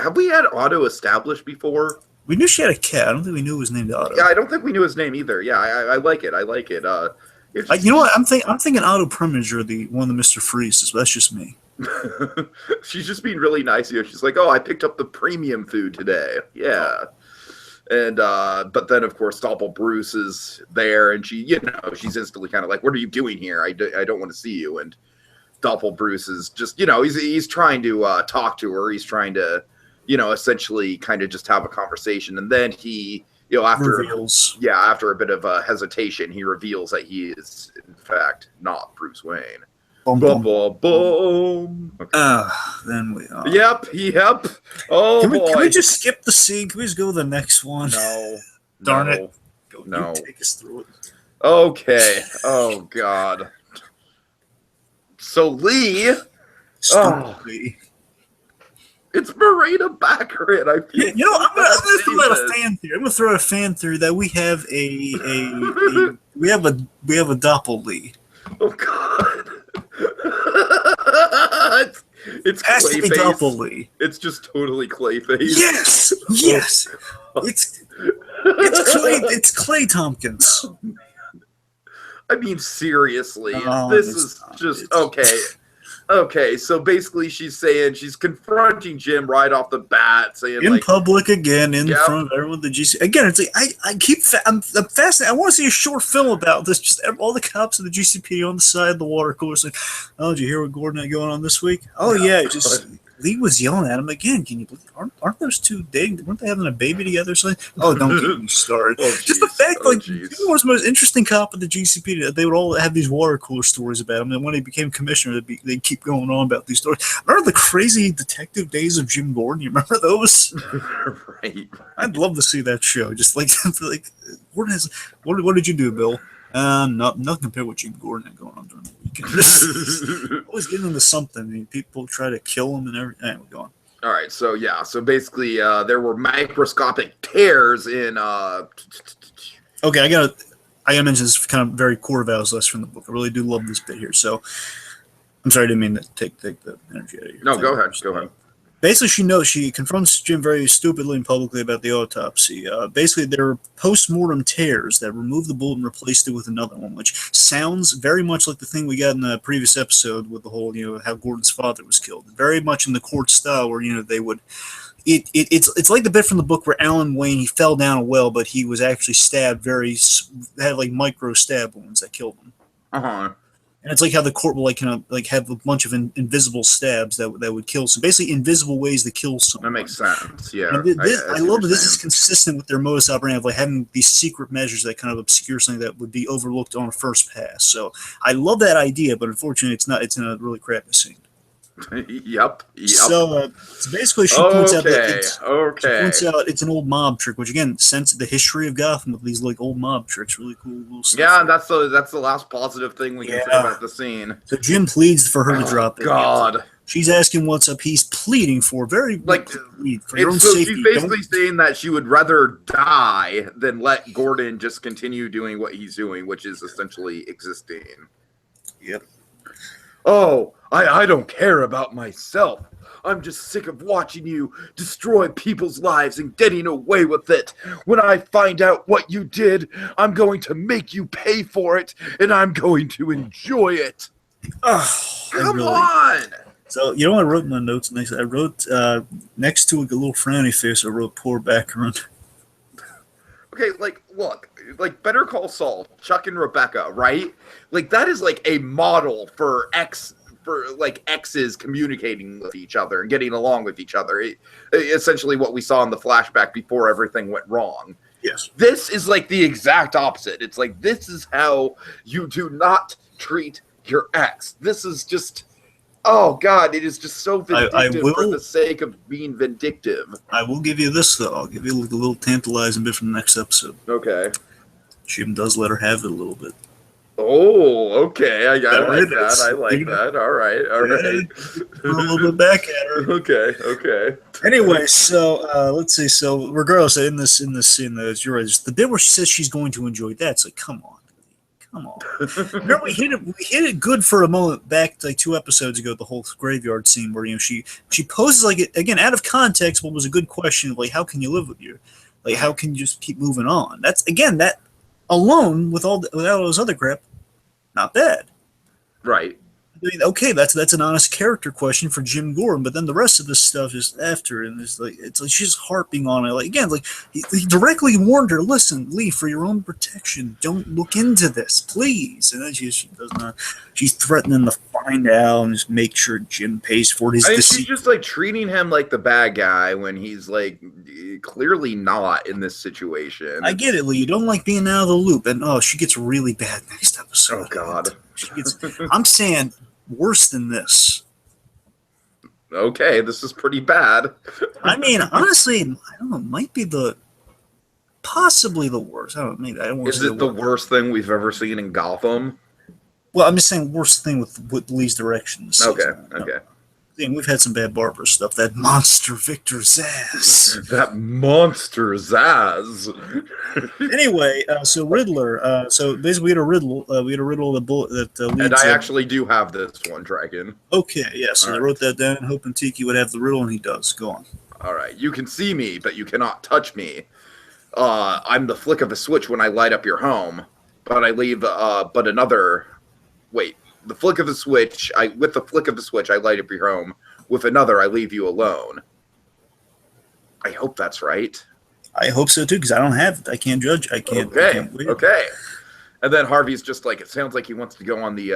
Have we had Otto established before? We knew she had a cat. I don't think we knew it was named Otto. Yeah, I don't think we knew his name either. Yeah, I like it. You know what? I'm thinking Otto Preminger, one of the Mr. Freezes. But that's just me. She's just being really nice here. She's like, "Oh, I picked up the premium food today." Yeah. And but then of course Doppel Bruce is there, and she's instantly kind of like, "What are you doing here? I don't want to see you." And Doppel Bruce is just he's trying to talk to her. He's trying to essentially kind of just have a conversation, and then he after reveals. After a bit of hesitation, he reveals that he is in fact not Bruce Wayne. Boom, Boom, boom. boom, boom. Okay. Then we. Yep. Oh, Can boy. we just skip the scene? Can we just go to the next one? No. Darn No. it. Go, No. You take us through it. Okay. Oh, God. So, Lee. Stupid Lee. It's Marina Baccarat. I feel I'm gonna throw out a this. fan theory. I'm gonna throw out a fan theory that we have we have a doppel-Lee. Oh, God. It's Has to be Clayface. doppel-Lee. It's just totally Clayface. Yes. It's Clay Tompkins. I mean, seriously, No, this it's is not. just It's- okay. Okay, so basically, she's saying she's confronting Jim right off the bat, saying In like, public again, in Yep. front of everyone. The GC again. It's like I'm fascinated. I want to see a short film about this. Just all the cops of the GCP on the side of the water cooler. Like, oh, did you hear what Gordon had going on this week? Oh yeah, just Lee was yelling at him again. Can you believe? Aren't those two dating? Weren't they having a baby together? Or something? Oh, don't get me started. Oh, Just the jeez. fact, Oh, like, jeez. he was the most interesting cop of the GCP. They would all have these water cooler stories about him. And when he became commissioner, they'd keep going on about these stories. Remember the crazy detective days of Jim Gordon? You remember those? right. I'd love to see that show. Just like Gordon has. What did you do, Bill? Nothing compared to what Jim Gordon had going on during the weekend. Always getting into something. I mean, people try to kill him and everything. Anyway, go on. All right, so yeah, so basically, there were microscopic tears in. Okay, I gotta mention this kind of very core values list from the book. I really do love this bit here. So, I'm sorry, I didn't mean to take the energy out of you. No, go ahead. Go ahead. Basically, she confronts Jim very stupidly and publicly about the autopsy. Basically, there were post-mortem tears that removed the bullet and replaced it with another one, which sounds very much like the thing we got in the previous episode with the whole, how Gordon's father was killed. Very much in the court style where, they would... It's like the bit from the book where Alan Wayne, he fell down a well, but he was actually stabbed had like micro stab wounds that killed him. Uh-huh. And it's like how the court will have a bunch of invisible stabs that would kill. So basically, invisible ways to kill someone. That makes sense. Yeah. And I love that this is saying. consistent with their modus operandi of like having these secret measures that kind of obscure something that would be overlooked on a first pass. So I love that idea, but unfortunately, it's not. It's in a really crappy scene. Yep. So basically, she points out that she Okay. points out it's an old mob trick, which again, sense the history of Gotham with these like old mob tricks, really cool little stuff. Yeah, and that's the last positive thing we can say about the scene. So Jim pleads for her to drop it. God. She's asking what's up. He's pleading for for your own so safety. she's basically saying that she would rather die than let Gordon just continue doing what he's doing, which is essentially existing. Yep. Oh, I don't care about myself. I'm just sick of watching you destroy people's lives and getting away with it. When I find out what you did, I'm going to make you pay for it, and I'm going to enjoy it. Come on! So, you know what I wrote in my notes next? I wrote, next to a little frowny face, I wrote poor background. Okay, look, Better Call Saul, Chuck and Rebecca, right? That is a model for exes communicating with each other and getting along with each other. Essentially what we saw in the flashback before everything went wrong. Yes. This is the exact opposite. It's this is how you do not treat your ex. This is just... Oh, God, it is just so vindictive for the sake of being vindictive. I will give you this, though. I'll give you a little tantalizing bit from the next episode. Okay. Jim does let her have it a little bit. Oh, okay. I like that. I like that. All right. A little bit back at her. Okay. Anyway, so let's see. So regardless, in this scene, you're right. The bit where she says she's going to enjoy that. It's come on. Remember, we hit it good for a moment back 2 episodes ago. The whole graveyard scene where she poses again out of context what was a good question of how can you live with you, how can you just keep moving on? That's again that alone without all those other crap, not bad. Right. I mean, okay, that's an honest character question for Jim Gordon, but then the rest of this stuff is after, and it's she's harping on it. He directly warned her, "Listen, Lee, for your own protection, don't look into this, please." And then she does not. She's threatening to find out and just make sure Jim pays for his deceit. She's just treating him like the bad guy when he's clearly not in this situation. I get it, Lee. You don't like being out of the loop, and she gets really bad next episode. Oh God. I'm saying worse than this. Okay, this is pretty bad. I mean, honestly, I don't know. It might be possibly the worst. I don't know. Maybe I don't want to Is say it the worst thing we've ever seen in Gotham? Well, I'm just saying worst thing with Lee's direction. This Okay, season. okay. We've had some bad Barbara stuff. That monster Victor Zsasz. That monster Zaz. Anyway, so Riddler. So basically, we had a Riddle. We had a Riddle that leads. And I actually do have this one, Dragon. Okay, yeah. So All I right. wrote that down, hoping Tiki would have the Riddle, and he does. Go on. All right. You can see me, but you cannot touch me. I'm the flick of a switch when I light up your home, but I leave. But another. Wait. The flick of the switch. With the flick of the switch, I light up your home. With another, I leave you alone. I hope that's right. I hope so too, because I don't have it. I can't judge. I can't. Okay. I can't wait. Okay. And then Harvey's just like, it sounds like he wants to go on the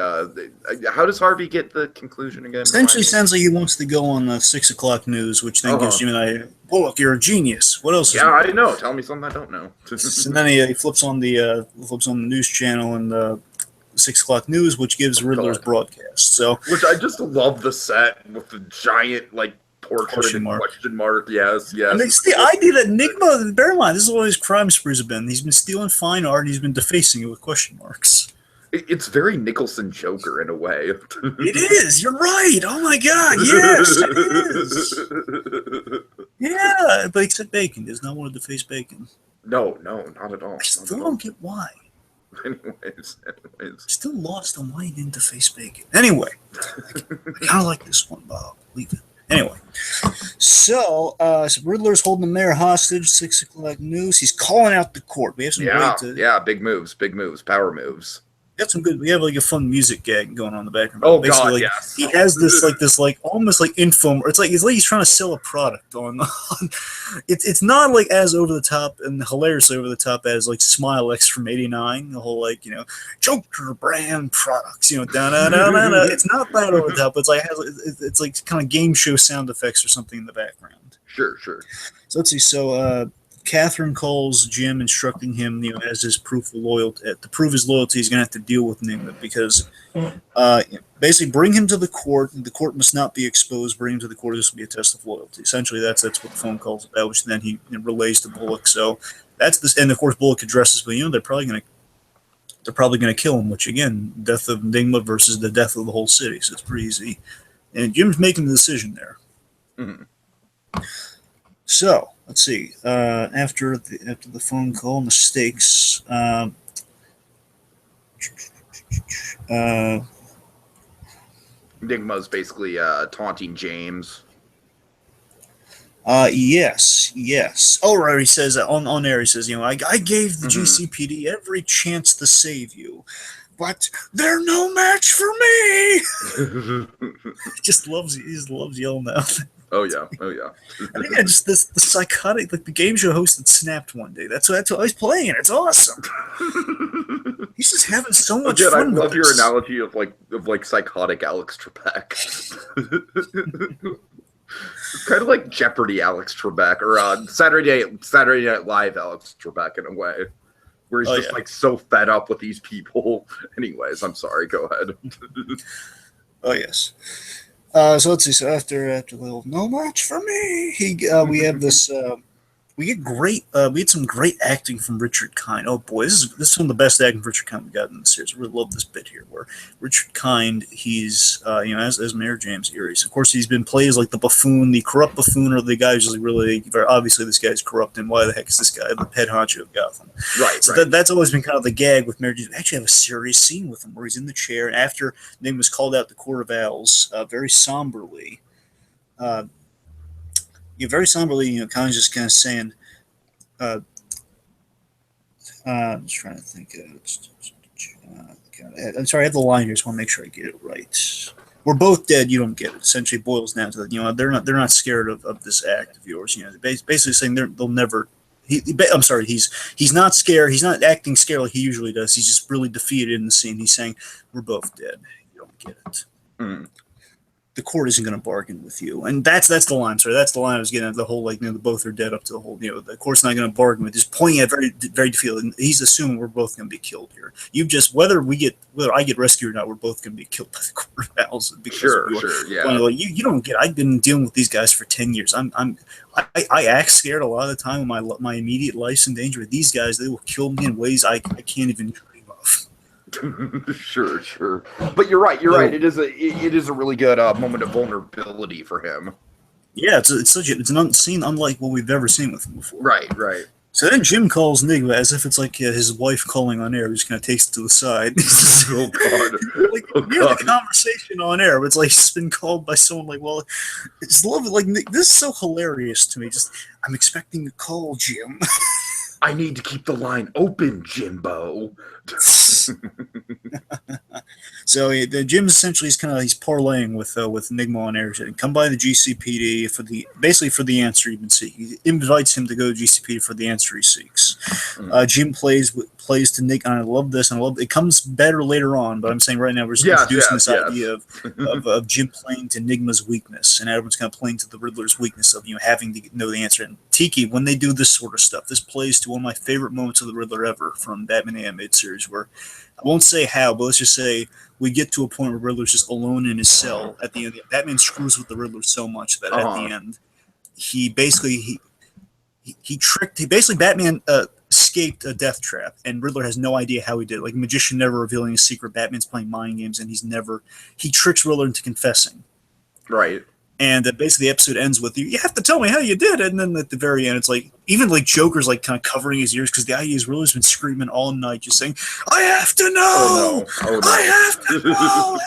how does Harvey get the conclusion again? Essentially, sounds like he wants to go on the 6 o'clock news, which then gives you and I. Well, look, you're a genius. What else? Yeah, I know. Tell me something I don't know. And then he flips on the news channel and 6 o'clock news, which gives Riddler's broadcast. So, which I just love the set with the giant portrait question mark. Yes. And it's the idea that Enigma. Bear in mind, this is what his crime sprees have been. He's been stealing fine art. And he's been defacing it with question marks. It's very Nicholson Joker in a way. It is. You're right. Oh my God. Yes, it is. Yeah, but except Bacon does not want to deface Bacon. No, not at all. I still don't get why. Anyways. Still lost on why he didn't deface Bacon. Anyway, I kind of like this one, Bob. Leave it. Anyway, so Riddler's holding the mayor hostage. 6 o'clock news. He's calling out the court. We have some big moves, power moves. We have like a fun music gag going on in the background. Oh basically, God, yes. He has this almost like info. It's like he's trying to sell a product on. It's not like as over the top and hilariously over the top as like Smile X from '89. The whole Joker brand products. Da da da da. It's not that over the top. It's like kind of game show sound effects or something in the background. Sure. So let's see. So Catherine calls Jim, instructing him, as his proof of loyalty. To prove his loyalty, he's going to have to deal with Enigma because basically bring him to the court. The court must not be exposed. Bring him to the court. This will be a test of loyalty. Essentially, that's what the phone call's about, which then he relays to Bullock. So that's this, and of course Bullock addresses, but they're probably going to kill him. Which again, death of Enigma versus the death of the whole city. So it's pretty easy, and Jim's making the decision there. Mm-hmm. So let's see. After the phone call, mistakes. Enigma's basically taunting James. Yes. Oh, right. He says on air. He says, I gave the GCPD every chance to save you, but they're no match for me. He just loves yelling out. Oh yeah. And again, just the psychotic, like the game show host that snapped one day. That's what he's playing. It's awesome. He's just having so much fun. I love your analogy of psychotic Alex Trebek. It's kind of like Jeopardy Alex Trebek or Saturday Night Live Alex Trebek in a way, where he's so fed up with these people. Anyways, I'm sorry. Go ahead. Oh yes. So let's see. So after the no match for me, we have this. We get some great acting from Richard Kind. Oh boy, this is some of the best acting from Richard Kind we got in the series. I really love this bit here where Richard Kind, he's as Mayor James Erie. So of course he's been played as like the buffoon, the corrupt buffoon, or the guy who's just really very obviously this guy's corrupt, and why the heck is this guy the head honcho of Gotham? Right. So that's always been kind of the gag with Mayor James. We actually have a serious scene with him where he's in the chair and after name was called out the Court of Owls, very somberly. Very somberly, kind of saying, I'm just trying to think. I'm sorry, I have the line here. Just want to make sure I get it right. We're both dead. You don't get it. Essentially, boils down to that. They're not scared of this act of yours. Basically saying they'll never. I'm sorry. He's not scared. He's not acting scared like he usually does. He's just really defeated in the scene. He's saying we're both dead. You don't get it. Mm. the court isn't going to bargain with you, and that's the line. Sorry, that's the line I was getting at. The whole like the both are dead up to the whole. The court's not going to bargain with. Just pointing at very defeated. And he's assuming we're both going to be killed here. You just whether I get rescued or not, we're both going to be killed by the court of owls. Because sure, yeah. Like, you don't get. I've been dealing with these guys for 10 years. I act scared a lot of the time when my immediate life's in danger. But these guys, they will kill me in ways I can't even dream of. Sure. But you're right. It is a really good moment of vulnerability for him. Yeah, it's an scene unlike what we've ever seen with him before. Right. So then Jim calls Nigma as if it's like his wife calling on air. He just kind of takes it to the side. Oh God! Like, hear the conversation on air, but it's like it's been called by someone. Like, well, it's lovely. Like, this is so hilarious to me. Just, I'm expecting a call, Jim. I need to keep the line open, Jimbo. So the Jim essentially is he's parlaying with Nigma on air. And come by the GCPD for the answer you've been seeking. He invites him to go to GCPD for the answer he seeks. Jim plays to Nick, and I love this, and it comes better later on. But I'm saying right now we're just introducing this idea of Jim playing to Nigma's weakness, and everyone's kind of playing to the Riddler's weakness of having to know the answer. And Tiki, when they do this sort of stuff, this plays to one of my favorite moments of the Riddler ever from Batman animated series, where I won't say how, but let's just say we get to a point where Riddler's just alone in his cell at the end. Batman screws with the Riddler so much that at the end, Batman escaped a death trap, and Riddler has no idea how he did it. Like a magician never revealing his secret. Batman's playing mind games, and he tricks Riddler into confessing. Right. And basically the episode ends with, you have to tell me how you did it. And then at the very end, it's like, even like Joker's like kind of covering his ears because the idea is Riddler's been screaming all night just saying, I have to know! Oh, no. I have to know!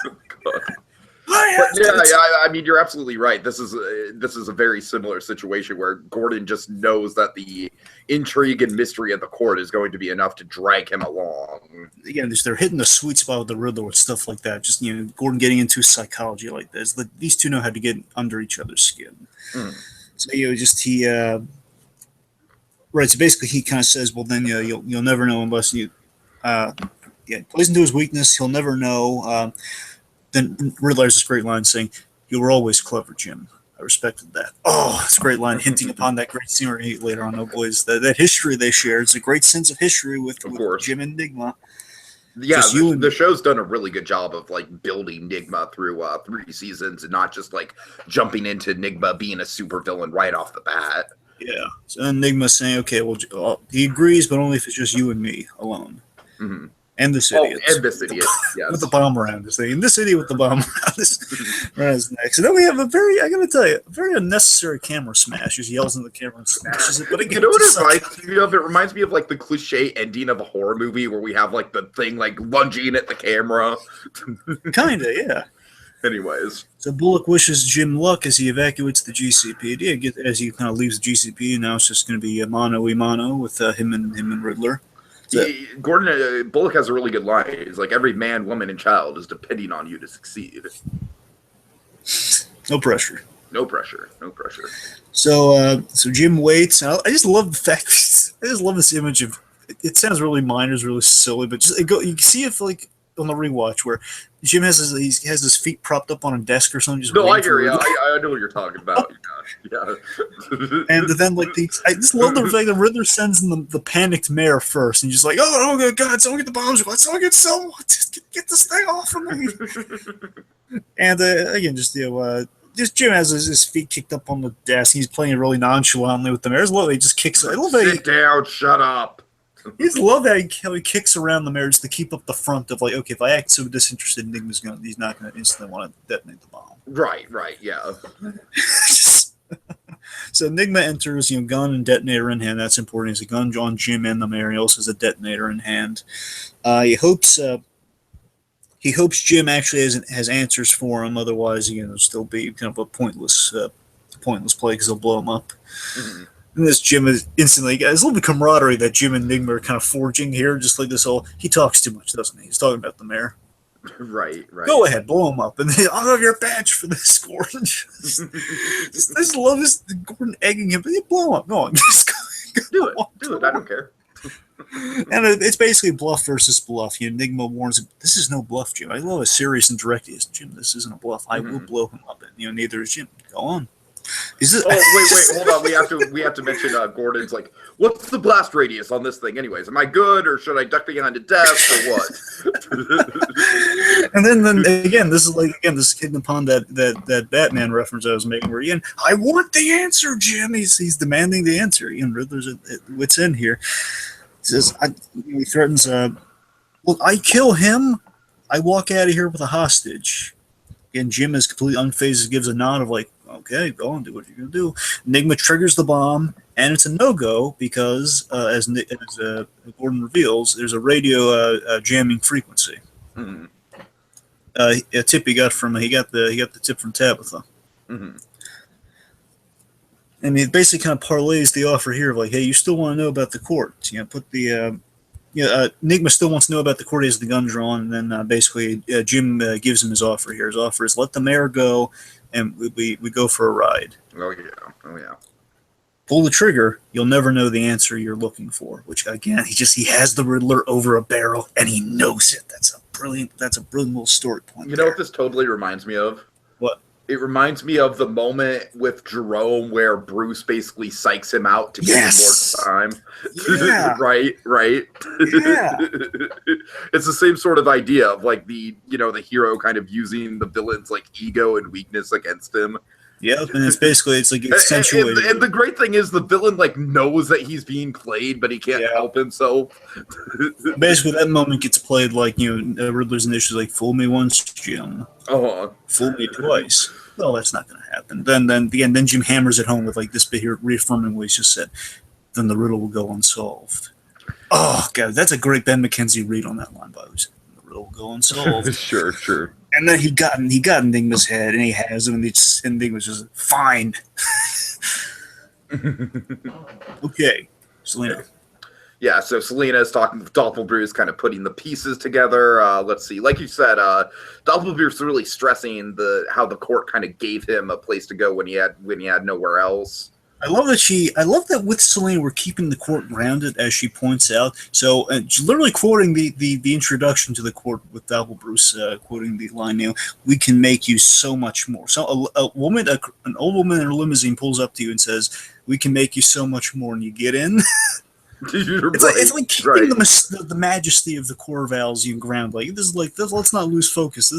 I mean, you're absolutely right. This is a very similar situation where Gordon just knows that the intrigue and mystery of the court is going to be enough to drag him along. Again, they're hitting the sweet spot with the Riddler with stuff like that. Just Gordon getting into psychology like this. These two know how to get under each other's skin. So right. So basically, he kind of says, "Well, then you'll never know unless you plays into his weakness. He'll never know." Then Riddler has this great line saying, "You were always clever, Jim. I respected that." Oh, it's a great line, hinting upon that great scene later on. Oh, boys, that history they share. It's a great sense of history with Jim and Nigma. Yeah, the show's done a really good job of like building Nigma through 3 seasons and not just like jumping into Nigma being a supervillain right off the bat. Yeah. So then Nigma's saying, okay, well, he agrees, but only if it's just you and me alone. Mm-hmm. And this idiot. And this idiot, yes. With the bomb around his thing. And this idiot with the bomb around his neck. So then we have I gotta tell you, a very unnecessary camera smash. Just yells in the camera and smashes it. But again, you know what it reminds me of? It reminds me of like the cliche ending of a horror movie where we have like the thing like lunging at the camera. Kinda, yeah. Anyways. So Bullock wishes Jim luck as he evacuates the GCPD. As he kind of leaves the GCPD, and now it's just going to be mano a mano with him and Riddler. Bullock has a really good line. He's like, every man, woman, and child is depending on you to succeed. No pressure. No pressure. So Jim waits. I just love the fact. I just love this image of. It sounds really minor, it's really silly, but just you can see it like on the rewatch where Jim has his feet propped up on a desk or something. I hear you. I know what you're talking about. Yeah. And then I just love the fact that Riddler sends in the panicked mayor first, and he's like, "Oh God, someone get the bombs! Someone get get this thing off of me!" And again, just Jim has his feet kicked up on the desk. He's playing really nonchalantly with the mayor. I love that he just kicks. I love that Sit down. Shut up. I just love how he kicks around the mayor just to keep up the front of like, okay, if I act so disinterested, he's not going to instantly want to detonate the bomb. Right, yeah. So Enigma enters, gun and detonator in hand. That's important. He's a gun on Jim and the mayor. He also has a detonator in hand. He hopes Jim actually has answers for him. Otherwise, it'll still be kind of a pointless play because he'll blow him up. Mm-hmm. And this Jim is instantly, there's a little bit of camaraderie that Jim and Enigma are kind of forging here, just like this whole, he talks too much, doesn't he? He's talking about the mayor. Right. Go ahead, blow him up. And I'll have your badge for this, Gordon. I just love this, Gordon egging him. Blow him up. Go on. Just do it. I don't care. And it's basically bluff versus bluff. Enigma warns him, this is no bluff, Jim. I love a serious and direct. Jim, this isn't a bluff. I will blow him up. And neither is Jim. Go on. Is this? Wait, hold on. We have to mention Gordon's like, what's the blast radius on this thing? Anyways, am I good or should I duck behind a desk or what? And then again, this is hitting upon that Batman reference I was making, where Ian, I want the answer, Jim. He's demanding the answer. Ian Riddler's what's in here. He says, he threatens, well, I kill him, I walk out of here with a hostage. Again, Jim is completely unfazed, gives a nod of like, okay, go on, do what you're going to do. Enigma triggers the bomb, and it's a no-go because, as Gordon reveals, there's a radio jamming frequency. Mm-hmm. A tip he got the tip from Tabitha. Mm-hmm. And he basically kind of parlays the offer here of like, hey, you still want to know about the court? Put the Enigma still wants to know about the court. He has the gun drawn, and then basically Jim gives him his offer here. His offer is let the mayor go, and we go for a ride. Oh yeah. Pull the trigger, you'll never know the answer you're looking for. Which again, he has the Riddler over a barrel, and he knows it. That's a brilliant little story point. You know what this totally reminds me of? What? It reminds me of the moment with Jerome where Bruce basically psychs him out to give him more time. Yeah. right. Yeah. It's the same sort of idea of like the hero kind of using the villain's like ego and weakness against him. Yep, and it's like accentuated. And the great thing is the villain like knows that he's being played, but he can't help himself. Basically, that moment gets played like Riddler's initially like, "Fool me once, Jim. Fool me twice." Well, that's not going to happen. Then Jim hammers it home with like this bit here, reaffirming what he just said. Then the riddle will go unsolved. Oh god, that's a great Ben McKenzie read on that line, by the way. The riddle will go unsolved. Sure. And then he got Enigma's head, and he has him, and Enigma's just fine. Okay, Selena. Yeah, so Selena is talking with Doppelbrew's kind of putting the pieces together. Let's see, like you said, Doppelbrew's really stressing how the court kind of gave him a place to go when he had nowhere else. I love that with Selena, we're keeping the court grounded, as she points out. So, she's literally quoting the introduction to the court with Doppelbruce, quoting the line, we can make you so much more. So, an old woman in a limousine pulls up to you and says, we can make you so much more, and you get in. It's like keeping the majesty of the core vowels ground. Like this, let's not lose focus.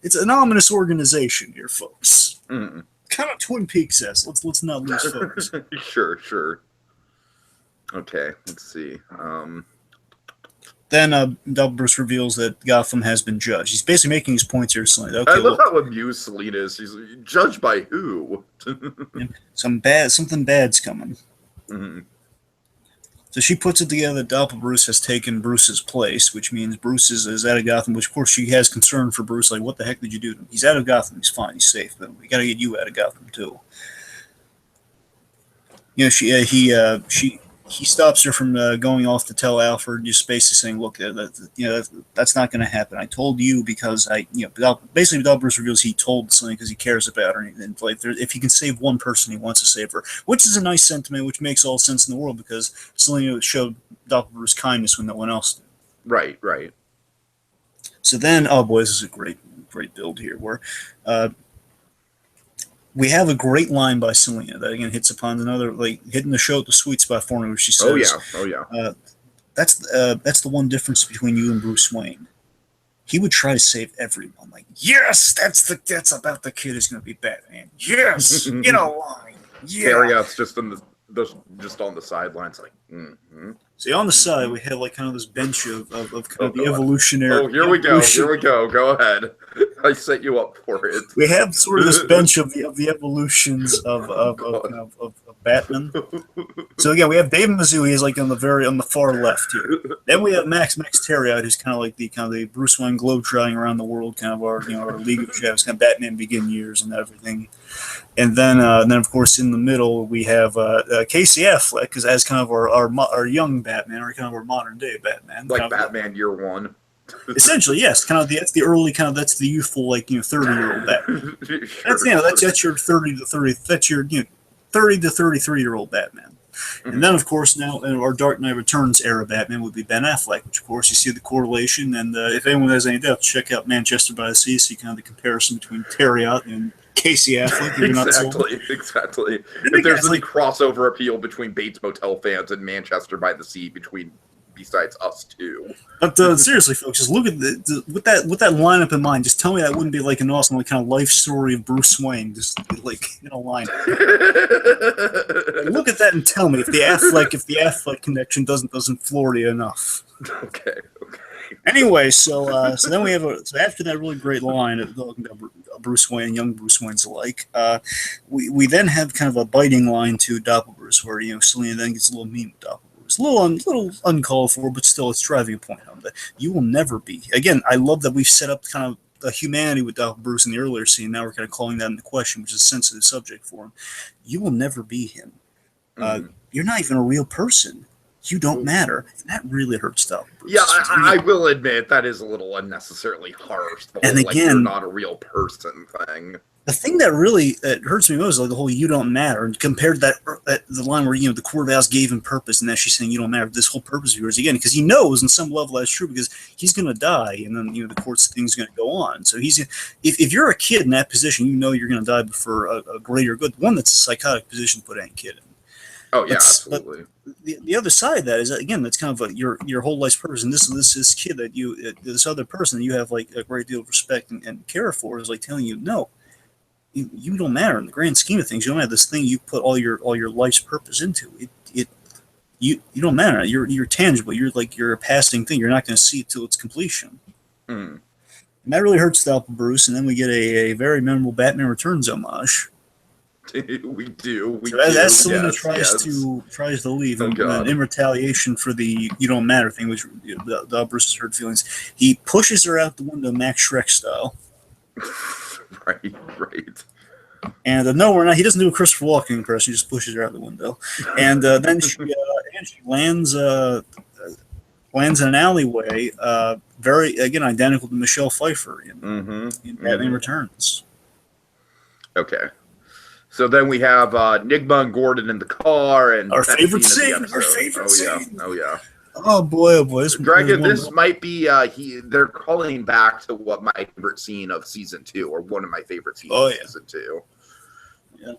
It's an ominous organization here, folks. Mm. Kind of Twin Peaks-esque. Let's not lose focus. Sure. Okay, let's see. Then Doppelbrüss reveals that Gotham has been judged. He's basically making his points here. Okay, I love how amused Selena is. She's judged by who? Something bad's coming. Mm-hmm. So she puts it together that Doppelbrüss has taken Bruce's place, which means Bruce is out of Gotham, which of course she has concern for Bruce, like, what the heck did you do to him? He's out of Gotham, he's fine, he's safe, but we gotta get you out of Gotham too. He stops her from going off to tell Alfred, just basically saying, look, that's not going to happen. I told you because basically Doppelbrüss reveals he told something because he cares about her. And like, if he can save one person, he wants to save her, which is a nice sentiment, which makes all sense in the world because Selena showed Doppelbrüss kindness when no one else did. Right. So then, oh boy, this is a great build here where we have a great line by Selena that again hits upon another, like hitting the show at the sweet spot for me, where she says, "Oh yeah, that's the one difference between you and Bruce Wayne. He would try to save everyone. Like, yes, that's about the kid who's going to be Batman. Yes, in a line. Yeah." Carryout's just on the sidelines, like. Mm-hmm. See, on the side, we have like kind of this bench of kind of the evolutionary. Oh, here we go. Go ahead. I set you up for it. We have sort of this bench of the evolutions of Batman. So again, we have David Mazzilli. He's like on the far left here. Then we have Max Terriot, who's kind of like the Bruce Wayne globetrotting around the world, kind of our League of Shadows, kind of Batman Begin years and everything. And then of course in the middle we have Casey Affleck, as kind of our young Batman, or kind of our modern day Batman, like Batman Year One. Essentially, yes, that's the early that's the youthful 30-year-old Batman. Sure. That's your 30 to 30. That's your 30 to 33-year-old Batman. And then, of course, now in our Dark Knight Returns era Batman would be Ben Affleck, which, of course, you see the correlation. And if anyone has any doubt, check out Manchester by the Sea, see kind of the comparison between Terriot and Casey Affleck. Exactly. If there's any crossover appeal between Bates Motel fans and Manchester by the Sea besides us two. But seriously, folks, just look at with that lineup in mind. Just tell me that wouldn't be like an awesome like kind of life story of Bruce Wayne, just like in a lineup. Look at that and tell me if the Affleck connection doesn't floor you enough. Okay. Anyway, so then we have so after that really great line of talking about Bruce Wayne, young Bruce Wayne's alike, we then have kind of a biting line to Doppelbruce where Selina then gets a little mean with Doppelbruce. It's a little uncalled for, but still it's driving a point home that you will never be. Again, I love that we've set up kind of a humanity with Doppelbruce in the earlier scene. Now we're kind of calling that into question, which is a sensitive subject for him. You will never be him. You're not even a real person. You don't matter. And that really hurts Doppelbruce. Yeah, I will admit that is a little unnecessarily harsh. The whole, again, you're not a real person thing. The thing that really hurts me most is like the whole "you don't matter" and compared to that the line where the Court of Owls gave him purpose, and now she's saying "you don't matter." This whole purpose of yours again, because he knows on some level that's true, because he's going to die, and then the court's thing's going to go on. So if you're a kid in that position, you're going to die for a greater good. One that's a psychotic position to put any kid in. Oh yeah, absolutely. The other side of that is again that's kind of your whole life's purpose, and this kid that this other person that you have like a great deal of respect and care for is like telling you no. You don't matter in the grand scheme of things. You don't have this thing you put all your life's purpose into. You don't matter. You're tangible. You're a passing thing. You're not going to see it till its completion. And that really hurts Doppelbruce. And then we get a very memorable Batman Returns homage. We do. As Selina tries to leave, and in retaliation for the "you don't matter" thing, which Doppelbruce's hurt feelings, he pushes her out the window, Max Shrek style. Right. And no, we're not. He doesn't do a Christopher Walken impression. He just pushes her out the window, and then she lands in an alleyway, very again identical to Michelle Pfeiffer in Batman Returns. Okay, so then we have Nigma and Gordon in the car, and our favorite scene. Oh yeah. Oh boy! Dragon, this might be they're calling back to what my favorite scene of season 2, or one of my favorite scenes of season 2. Yeah.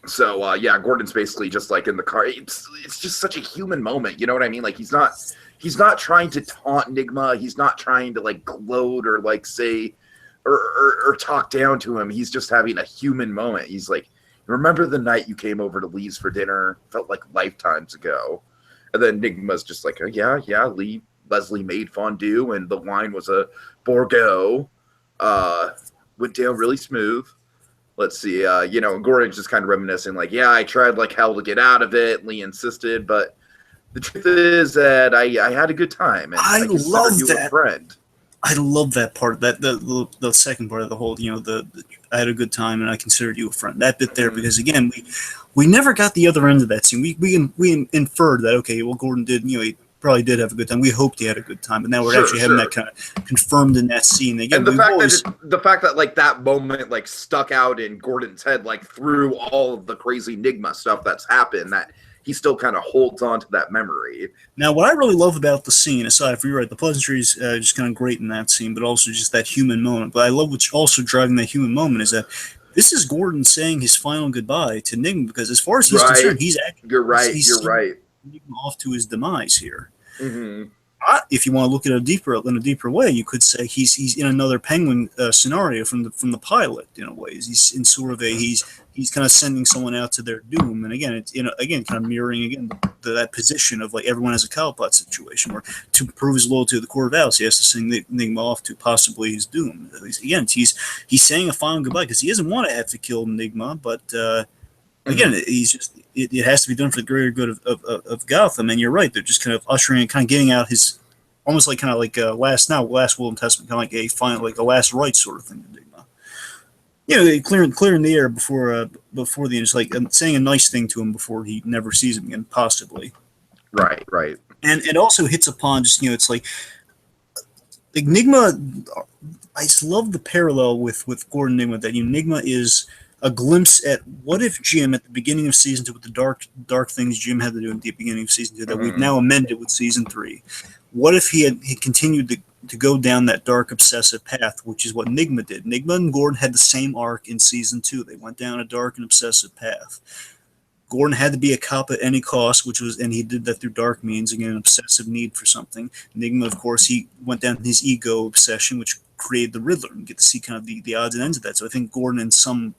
So Gordon's basically just like in the car. It's just such a human moment. You know what I mean? Like he's not trying to taunt Nigma. He's not trying to like gloat or like say or talk down to him. He's just having a human moment. He's like, remember the night you came over to Lee's for dinner? Felt like lifetimes ago. And then Nigma's just like, Leslie made fondue, and the wine was a Bordeaux. Went down really smooth. Let's see, Gordon's just kind of reminiscing, like, I tried like hell to get out of it. Lee insisted, but the truth is that I had a good time, and I love you a friend. I love that part. That the second part of the whole, I had a good time and I considered you a friend. That bit there, because again, we never got the other end of that scene. We inferred that Gordon did, he probably did have a good time. We hoped he had a good time, but now we're actually having that kind of confirmed in that scene. Again, and the fact that like that moment like stuck out in Gordon's head, like through all of the crazy Nigma stuff that's happened, that he still kind of holds on to that memory. Now, what I really love about the scene, aside from, you're right, the pleasantries just kind of great in that scene, but also just that human moment. But I love what's also driving that human moment is that this is Gordon saying his final goodbye to Nigma, because as far as he's concerned, he's actually you're right. Nigma off to his demise here. Mm-hmm. If you want to look at it in a deeper way, you could say he's in another Penguin scenario from the pilot in a way. He's in sort of he's kind of sending someone out to their doom, and again it's kind of mirroring that position of like everyone has a Cobblepot situation where to prove his loyalty to the Court of Owls, he has to send Nigma off to possibly his doom. Again, he's saying a final goodbye because he doesn't want to have to kill Nigma, but again, it has to be done for the greater good of Gotham. And you're right; they're just kind of ushering, kind of getting out his, almost like last will and testament, kind of like a final, like a last rites sort of thing to Nigma. Clearing the air before the end, just like saying a nice thing to him before he never sees him again, possibly. Right. And it also hits upon just it's like Nigma. I just love the parallel with Gordon Nigma that Nigma is a glimpse at what if Jim at the beginning of season 2 with the dark things Jim had to do at the beginning of season 2 that we've now amended with season 3. What if he continued to go down that dark obsessive path, which is what Nigma did. Nigma and Gordon had the same arc in season 2. They went down a dark and obsessive path. Gordon had to be a cop at any cost, and he did that through dark means, again, an obsessive need for something. Nigma, of course, he went down his ego obsession, which created the Riddler, and get to see kind of the odds and ends of that. So I think Gordon in some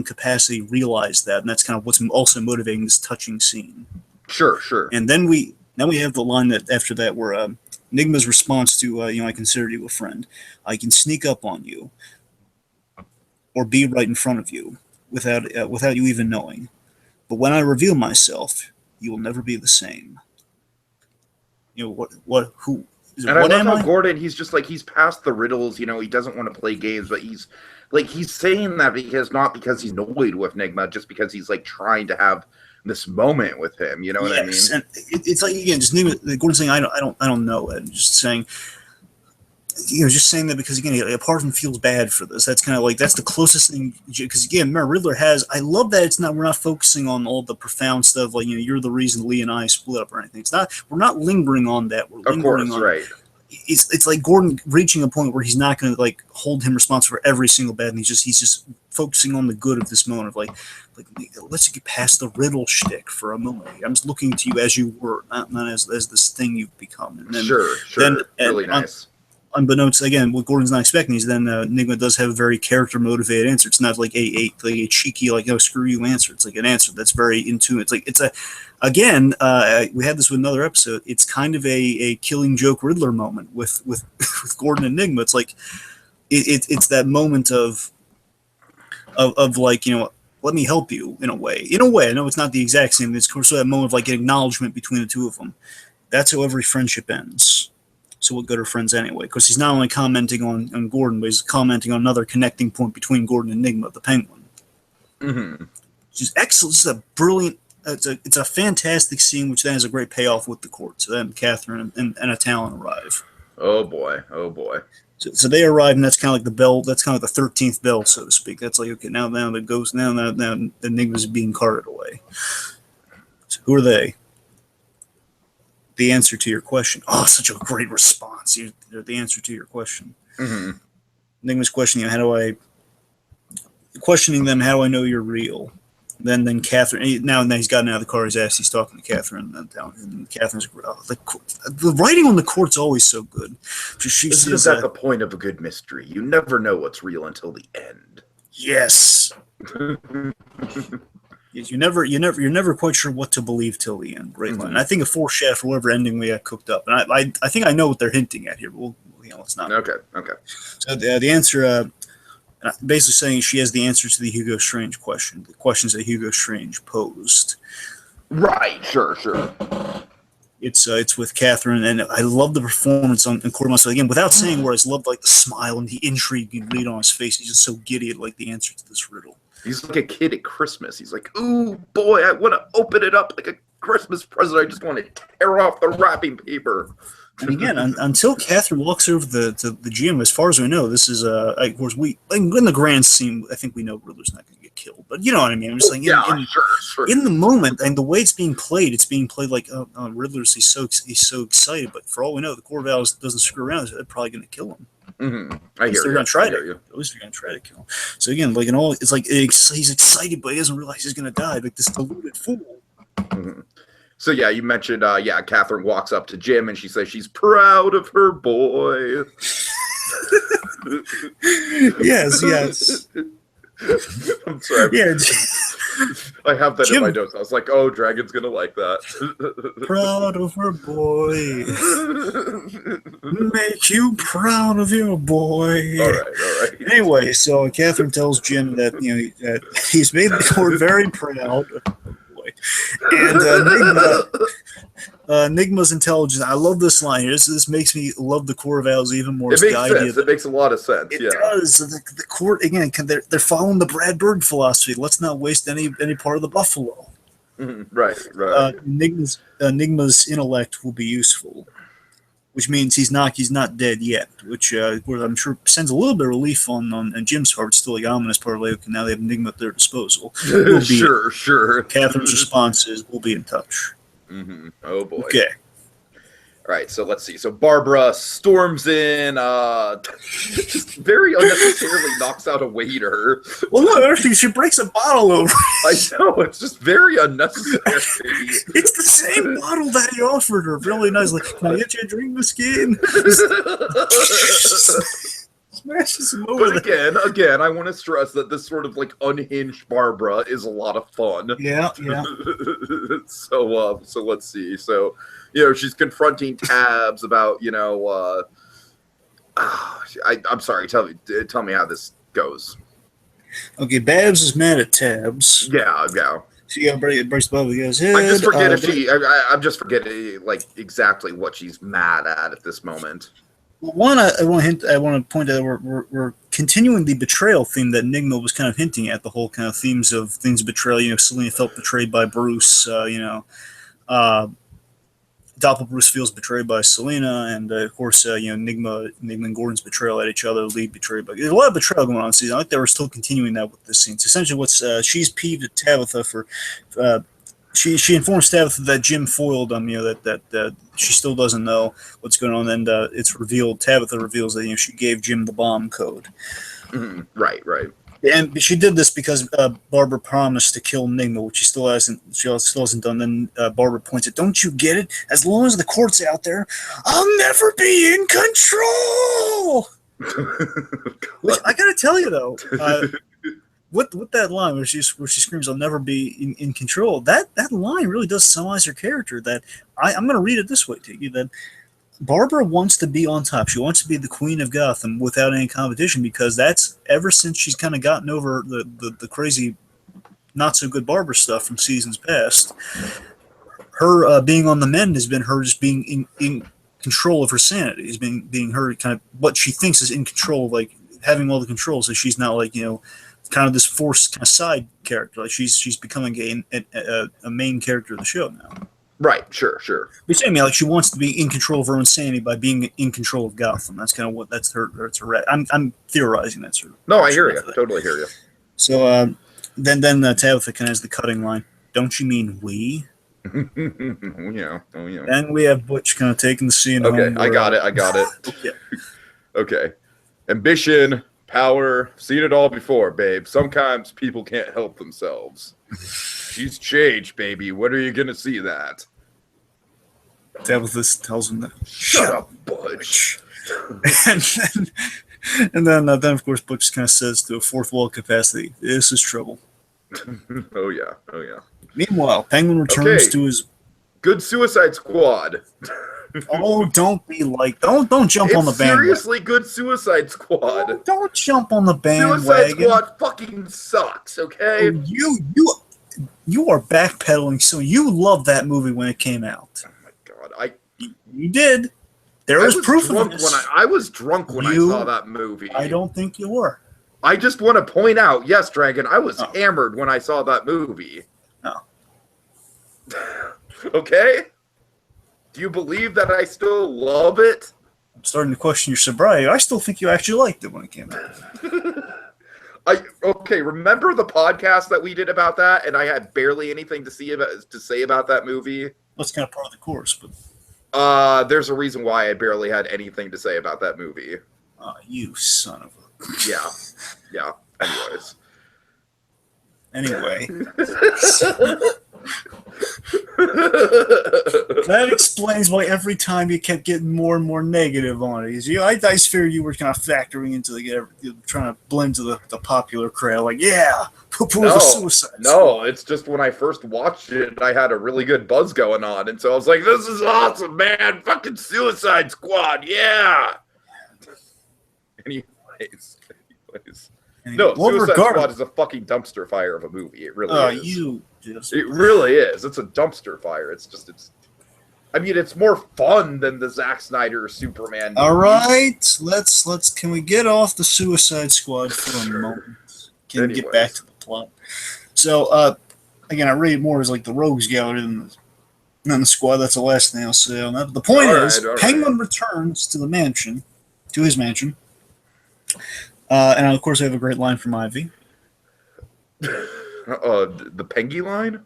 capacity realized that, and that's kind of what's also motivating this touching scene. Sure. And then we have the line that after that where Nigma's response to, I consider you a friend. I can sneak up on you or be right in front of you without you even knowing. But when I reveal myself, you will never be the same. Who? And I love how Gordon, he's just like, he's past the riddles, he doesn't want to play games, but he's saying that not because he's annoyed with Nigma, just because he's like trying to have this moment with him, you know what I mean? And it's like, again, just Nigma, Gordon saying, I don't know, and just saying, that because, again, a part of him feels bad for this. That's kind of like, that's the closest thing, because, again, remember, Riddler I love that we're not focusing on all the profound stuff, like, you're the reason Lee and I split up or anything. We're not lingering on that. We're lingering on, right. It's like Gordon reaching a point where he's not going to, like, hold him responsible for every single bad, and he's just focusing on the good of this moment of, like let's get past the Riddle shtick for a moment. I'm just looking to you as you were, not as this thing you've become. And then, sure. Really nice. Unbeknownst, again, what Gordon's not expecting is then Nigma does have a very character-motivated answer. It's not like a cheeky, screw you answer. It's like an answer that's very in tune. It's like, we had this with another episode. It's kind of a Killing Joke Riddler moment with Gordon and Nigma. It's like, it's that moment of like, let me help you in a way. I know it's not the exact same. It's sort of that moment of like an acknowledgement between the two of them. That's how every friendship ends. So what good are friends anyway? Because he's not only commenting on Gordon, but he's commenting on another connecting point between Gordon and Nigma, the Penguin. Mm-hmm. Which excellent. It's a brilliant. It's a fantastic scene, which then has a great payoff with the court. So then Catherine and Talon arrive. Oh boy. So they arrive, and that's kind of like the bell. That's kind of like the 13th bell, so to speak. That's like, okay, now the ghost. Now the Enigma's being carted away. So who are they? The answer to your question. Oh, such a great response. They're the answer to your question. Mm-hmm. Enigma's questioning, questioning them, how do I know you're real? Then Catherine, now he's gotten out of the car, he's asked, he's talking to Catherine, and Catherine's, the writing on the court's always so good. Isn't that the point of a good mystery? You never know what's real until the end. Yes. You're never quite sure what to believe till the end. Great line. I think a foreshadow for whatever ending we got cooked up, and I think I know what they're hinting at here. But let's not. Okay. So the answer, basically saying she has the answer to the Hugo Strange question, the questions that Hugo Strange posed. Right. Sure. It's with Catherine, and I love the performance on Cordman. So again, without saying words, I love like the smile and the intrigue you read on his face. He's just so giddy at like the answer to this riddle. He's like a kid at Christmas. He's like, ooh, boy, I want to open it up like a Christmas present. I just want to tear off the wrapping paper. And again, until Catherine walks over to the gym, as far as we know, this is, of course, in the grand scheme, I think we know Riddler's not going to get killed. But you know what I mean? I'm just like, sure. In the moment, and the way it's being played like, Riddler's, he's so excited. But for all we know, the Corvallis doesn't screw around. So they're probably going to kill him. Mm-hmm. At least they're going to try to kill him. So again, like it's like he's excited, but he doesn't realize he's going to die. Like this deluded fool. Mm-hmm. So yeah, you mentioned Catherine walks up to Jim and she says she's proud of her boy. Yes. I'm sorry. Yeah. I have that in my notes. I was like, oh, Dragon's gonna like that. Proud of her boy. Make you proud of your boy. All right. Anyway, so Catherine tells Jim that that he's made the court very proud. And Nigma's intelligence. I love this line here. This makes me love the Corvallis even more. It makes sense. It makes a lot of sense. It does. The court again. They're following the Brad Bird philosophy. Let's not waste any part of the buffalo. Mm-hmm. Right. Nigma's intellect will be useful. which means he's not dead yet. Which I'm sure sends a little bit of relief on Jim's part. Still like ominous part of like, okay, now they have Enigma at their disposal. Sure. Catherine's response is, "We'll be in touch." Mm-hmm. Oh boy. Okay. All right, so let's see. So Barbara storms in, just very unnecessarily knocks out a waiter. Well, no, she breaks a bottle over. I know, it's just very unnecessary. It's the same bottle that he offered her. Really nice. Like, can I get you a drink, Miss Kane? Smashes him over. But again, I want to stress that this sort of like unhinged Barbara is a lot of fun. Yeah. So let's see. So, she's confronting Tabs about, I'm sorry. Tell me how this goes. Okay, Babs is mad at Tabs. Yeah. She breaks the bottle of the guy's head. I'm just forgetting like exactly what she's mad at this moment. One, I want to point out we're continuing the betrayal theme that Enigma was kind of hinting at. The whole kind of themes of things betrayal. Selena felt betrayed by Bruce. Doppel Bruce feels betrayed by Selena, and of course, Enigma and Gordon's betrayal at each other. Lead betrayed by. There's a lot of betrayal going on in the season. I like that we're still continuing that with this scene. So essentially, what's she's peeved at Tabitha for. She informs Tabitha that Jim foiled them, that she still doesn't know what's going on, and it's revealed. Tabitha reveals that she gave Jim the bomb code. Mm-hmm. Right. And she did this because Barbara promised to kill Enigma, which she still hasn't done. Then Barbara points out, "Don't you get it? As long as the court's out there, I'll never be in control." Which I gotta tell you though. With that line where she screams, "I'll never be in control," that line really does summarize her character. That I'm going to read it this way to you: that Barbara wants to be on top. She wants to be the queen of Gotham without any competition, because that's ever since she's kind of gotten over the crazy, not so good Barbara stuff from seasons past. Her being on the mend has been her just being in control of her sanity. Is being her kind of what she thinks is in control, like having all the control, so she's not like kind of this forced kind of side character. Like she's becoming a main character of the show now. Right. Sure. But like she wants to be in control of her own sanity by being in control of Gotham. That's kind of that's her. I'm theorizing that's her. No, I hear you. Totally hear you. So then Tabitha kind of has the cutting line. "Don't you mean we?" Oh yeah. And we have Butch kind of taking the scene. Okay, I got it. Yeah. Okay. Ambition. Power, seen it all before, babe. Sometimes people can't help themselves. She's changed, baby. When are you gonna see that? Tabitha tells him that. Shut up, Butch. and then of course Butch kind of says to a fourth wall capacity, "This is trouble." Oh yeah. Meanwhile, Penguin returns to his good Suicide Squad. Oh, don't jump on the bandwagon. Seriously good Suicide Squad. Don't jump on the bandwagon. Suicide Squad fucking sucks, okay? You are backpedaling, so you loved that movie when it came out. Oh my god. You did. There was proof of this. I was drunk when I saw that movie. I don't think you were. I just want to point out, yes, Dragon, I was hammered when I saw that movie. No. Okay? Do you believe that I still love it? I'm starting to question your sobriety. I still think you actually liked it when it came out. Remember the podcast that we did about that, and I had barely anything to say about that movie? That's kind of part of the course, but there's a reason why I barely had anything to say about that movie. You son of a... Yeah. Anyways. Anyway. That explains why every time you kept getting more and more negative on it. I just figured you were kind of factoring into trying to blend to the popular crowd. Like, yeah, the Suicide Squad. No, it's just when I first watched it, I had a really good buzz going on, and so I was like, "This is awesome, man! Fucking Suicide Squad, yeah!" Anyways. No, Suicide Squad is a fucking dumpster fire of a movie. It really is. It really is. It's a dumpster fire. It's more fun than the Zack Snyder Superman movie. All right, let's. Can we get off the Suicide Squad for a moment? Can we get back to the plot? So, again, I read it more as like the Rogues Gallery than Not in the squad. That's the last thing I'll say on that. But the point is, all right. Penguin returns to the mansion, to his mansion, and of course, I have a great line from Ivy. The Pengy line?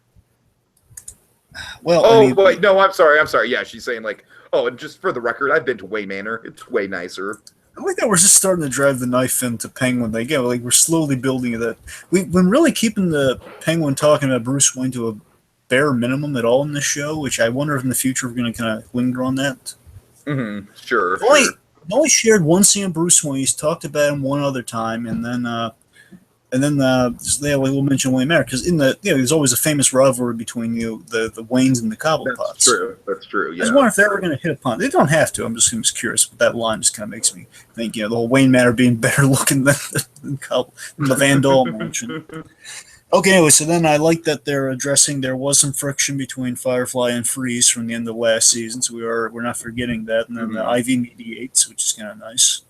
Well, Oh, I mean, wait, no, I'm sorry. Yeah, she's saying, like, oh, and just for the record, I've been to Wayne Manor. It's way nicer. I like that we're just starting to drive the knife into Penguin. Like, yeah, like we're slowly building that. We've been really keeping the Penguin talking about Bruce Wayne to a bare minimum at all in this show, which I wonder if in the future we're going to kind of linger on that. Mm-hmm. Sure. We only shared one scene of Bruce Wayne. He's talked about him one other time, and then we'll mention Wayne Manor because there's always a famous rivalry between the Waynes and the Cobblepots. That's true. Yeah. I was wondering if they're ever going to hit upon. They don't have to. I'm just curious. But that line just kind of makes me think. The whole Wayne Manor being better looking than the Van Dahl mansion. Okay, anyway, so then I like that they're addressing there was some friction between Firefly and Freeze from the end of last season, so we're not forgetting that. And then Ivy mediates, which is kind of nice.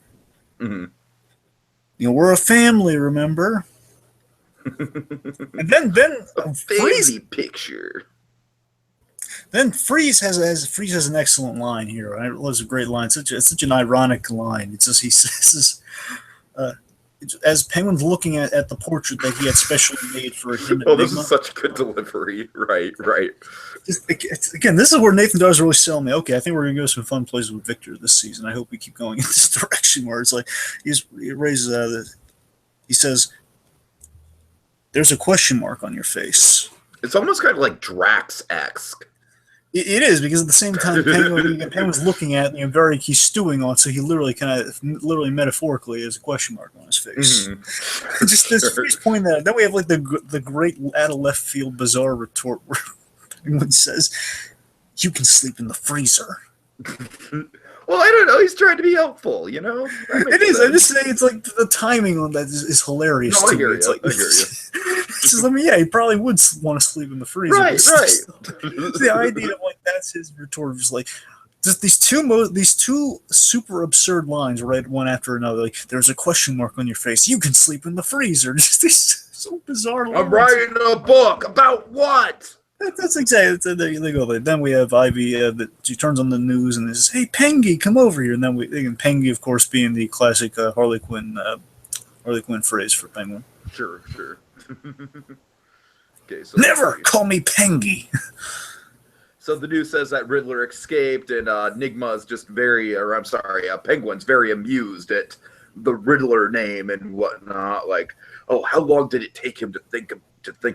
Mm-hmm. We're a family, remember? And then Freeze picture. Then Freeze has an excellent line here. Right? It was a great line. It's such an ironic line. It's just he says, as Penguin's looking at the portrait that he had specially made for him. Oh, this is such good delivery. Right. Again, this is where Nathan does really sell me. Okay, I think we're gonna go some fun places with Victor this season. I hope we keep going in this direction where it's like he says, "There's a question mark on your face." It's almost kind of like Drax-esque. It is because at the same time, Penguin's looking at he's stewing on, so he literally metaphorically has a question mark on his face. Mm-hmm. Just this Freeze pointing that out. Then we have like the great out of left field bizarre retort where Penguin says, "You can sleep in the freezer." Well, I don't know. He's trying to be helpful, It is. I'm just saying, it's like the timing on that is hilarious. No, to I hear me. you. It's like, I hear you. It's just, he probably would want to sleep in the freezer. Right. The idea of that's his retort, just like just these two super absurd lines, right, one after another. Like, there's a question mark on your face. You can sleep in the freezer. Just these so bizarre lines. I'm writing a book about what? That's exactly. They go. Then we have Ivy. She turns on the news and says, "Hey, Pengy, come over here." And then Pengy, of course, being the classic Harley Quinn phrase for Penguin. Sure. Okay, so never call me Pengy. So the news says that Riddler escaped, and Enigma's just Penguin's very amused at the Riddler name and whatnot. Like, oh, how long did it take him to think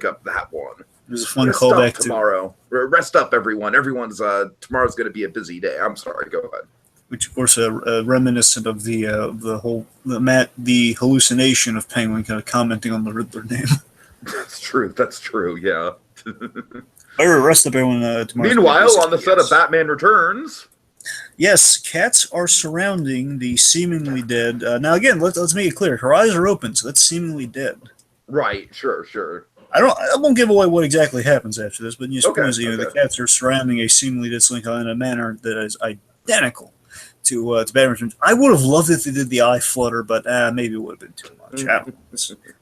up that one? There's a fun callback tomorrow. Rest up, everyone. Everyone's tomorrow's going to be a busy day. I'm sorry. Go ahead. Which, of course, reminiscent of the hallucination of Penguin kind of commenting on the Riddler name. That's true. Yeah. Rest up, everyone. Tomorrow. Meanwhile, on the set of Batman Returns. Yes, cats are surrounding the seemingly dead. Now, again, let's make it clear. Her eyes are open, so that's seemingly dead. Right. Sure. I won't give away what exactly happens after this, but the cats are surrounding a seemingly dead Slinko in a manner that is identical to Batman Returns. I would have loved if they did the eye flutter, but maybe it would have been too much.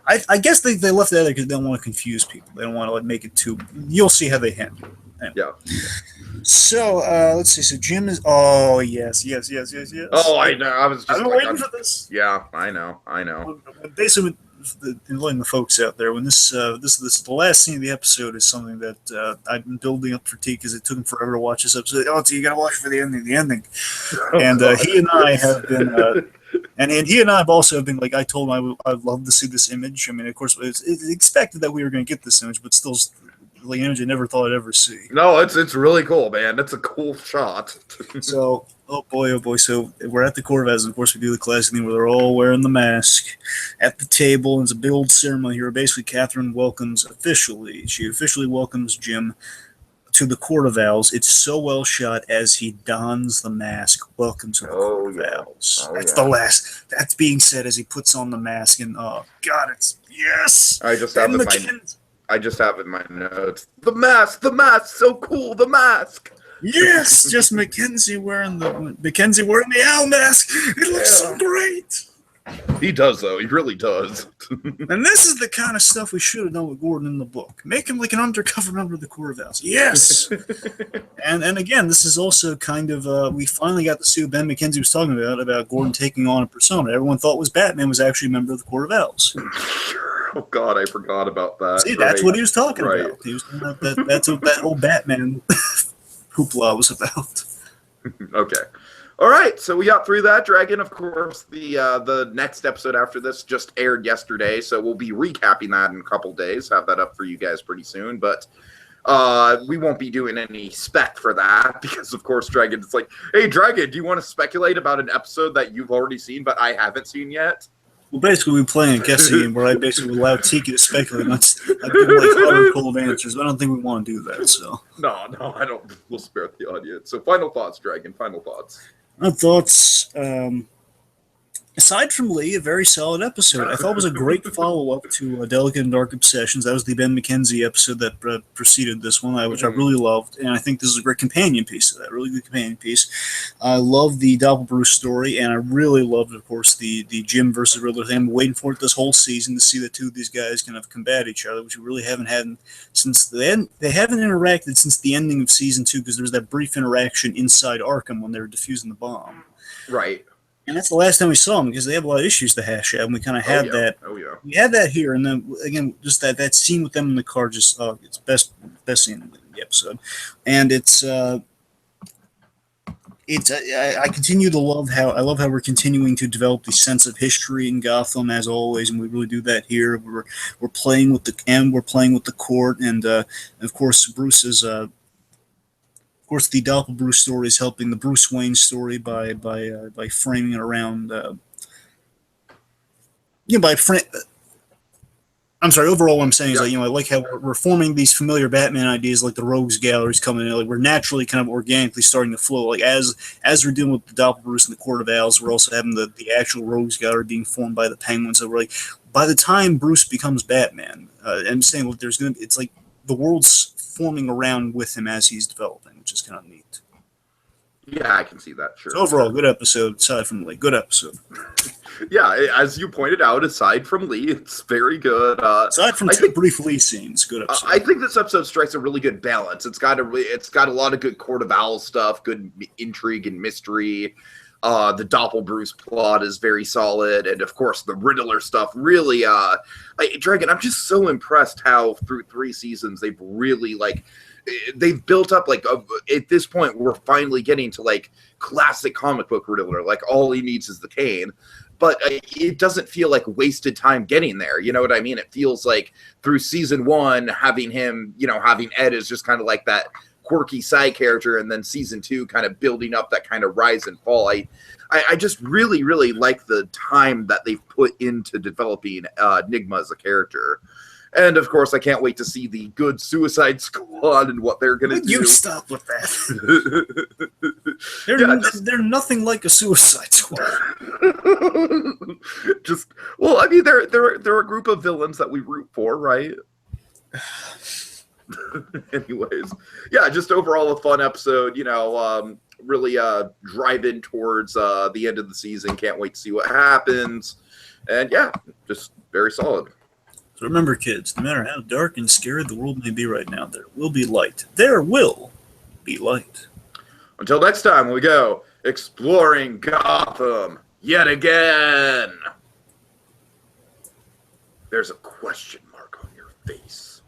I guess they left that because they don't want to confuse people. They don't want to make it too. You'll see how they handle it. Anyway. Yeah. So let's see. So Jim is. Oh yes. Oh, I know. I was just waiting for this. Yeah, I know. Basically, letting the folks out there, when this the last scene of the episode is something that I've been building up for T because it took him forever to watch this episode. Oh, so you gotta watch for the ending. And he and I have been, and he and I have also been like, I told him I'd love to see this image. I mean, of course, it's expected that we were going to get this image, but still, the image I never thought I'd ever see. No, it's really cool, man. It's a cool shot. So, oh boy. So we're at the Corvette, and of course we do the classic thing where they're all wearing the mask at the table, and it's a big old ceremony here. Basically, Catherine she officially welcomes Jim to the Court of Owls. It's so well shot as he dons the mask. Welcome to the Court of Owls. The last. That's being said as he puts on the mask, and oh god, it's yes. I just have in my notes. The mask, so cool. The mask. Yes, just Mackenzie wearing the owl mask. It looks so great. He does, though. He really does. And this is the kind of stuff we should have done with Gordon in the book. Make him like an undercover member of the Court of Owls. Yes! and again, this is also kind of, we finally got to see what Ben McKenzie was talking about Gordon taking on a persona everyone thought was Batman was actually a member of the Court of Owls. Oh, God, I forgot about that. See, that's what he was talking about. He was talking about that's what that whole Batman hoopla was about. Okay. All right, so we got through that. Dragon, of course, the next episode after this just aired yesterday, so we'll be recapping that in a couple days. Have that up for you guys pretty soon, but we won't be doing any spec for that because, of course, Dragon, it's like, hey, Dragon, do you want to speculate about an episode that you've already seen but I haven't seen yet? Well, basically, we're playing a guessing game where I basically allow Tiki to speculate. I give like utter cold answers, but I don't think we want to do that. So No, I don't. We'll spare the audience. So, final thoughts, Dragon. Final thoughts. my thoughts. Aside from Lee, a very solid episode. I thought it was a great follow-up to Delicate and Dark Obsessions. That was the Ben McKenzie episode that preceded this one, which I really loved. And I think this is a great companion piece to that, really good companion piece. I love the Doppelbruce story, and I really loved, of course, the Jim versus Riddler thing. I'm waiting for it this whole season to see the two of these guys kind of combat each other, which we really haven't had since they haven't interacted since the ending of Season 2, because there was that brief interaction inside Arkham when they were defusing the bomb. Right. And that's the last time we saw them because they have a lot of issues to hash out, and we kind of had that. Oh yeah. We had that here, and then again, just that scene with them in the car, just it's best scene in the episode, and I continue to love how we're continuing to develop the sense of history in Gotham as always, and we really do that here. We're playing with the court, and of course Bruce is. Of course, the Doppelbruce story is helping the Bruce Wayne story by framing it around. I'm sorry. Overall, what I'm saying is I like how we're forming these familiar Batman ideas, like the Rogues Galleries coming in. Like we're naturally kind of organically starting to flow. Like as we're dealing with the Doppelbruce and the Court of Owls, we're also having the actual Rogues Gallery being formed by the Penguins. So we're like, by the time Bruce becomes Batman, I'm saying look, it's like the world's forming around with him as he's developing, which is kind of neat. Yeah, I can see that. Sure. So overall, good episode. Aside from Lee, good episode. Yeah, as you pointed out, aside from Lee, it's very good. Aside from two brief Lee scenes, good episode. I think this episode strikes a really good balance. It's got a lot of good Court of Owls stuff, good intrigue and mystery. The Doppelbruce plot is very solid, and of course the Riddler stuff really. Dragon, I'm just so impressed how through 3 seasons they've really they've built up at this point we're finally getting to classic comic book Riddler. Like all he needs is the cane, but it doesn't feel like wasted time getting there. You know what I mean? It feels like through season 1 having him, having Ed is just kind of like that quirky side character, and then season 2 kind of building up that kind of rise and fall. I just really, really like the time that they've put into developing Enigma as a character. And of course, I can't wait to see the good Suicide Squad and what they're going to do. You stop with that. They're nothing like a Suicide Squad. They're a group of villains that we root for, right? Anyways, yeah, just overall a fun episode. Really driving towards the end of the season. Can't wait to see what happens. And yeah, just very solid. So remember, kids, no matter how dark and scary the world may be right now, there will be light. There will be light. Until next time, we go exploring Gotham yet again. There's a question mark on your face.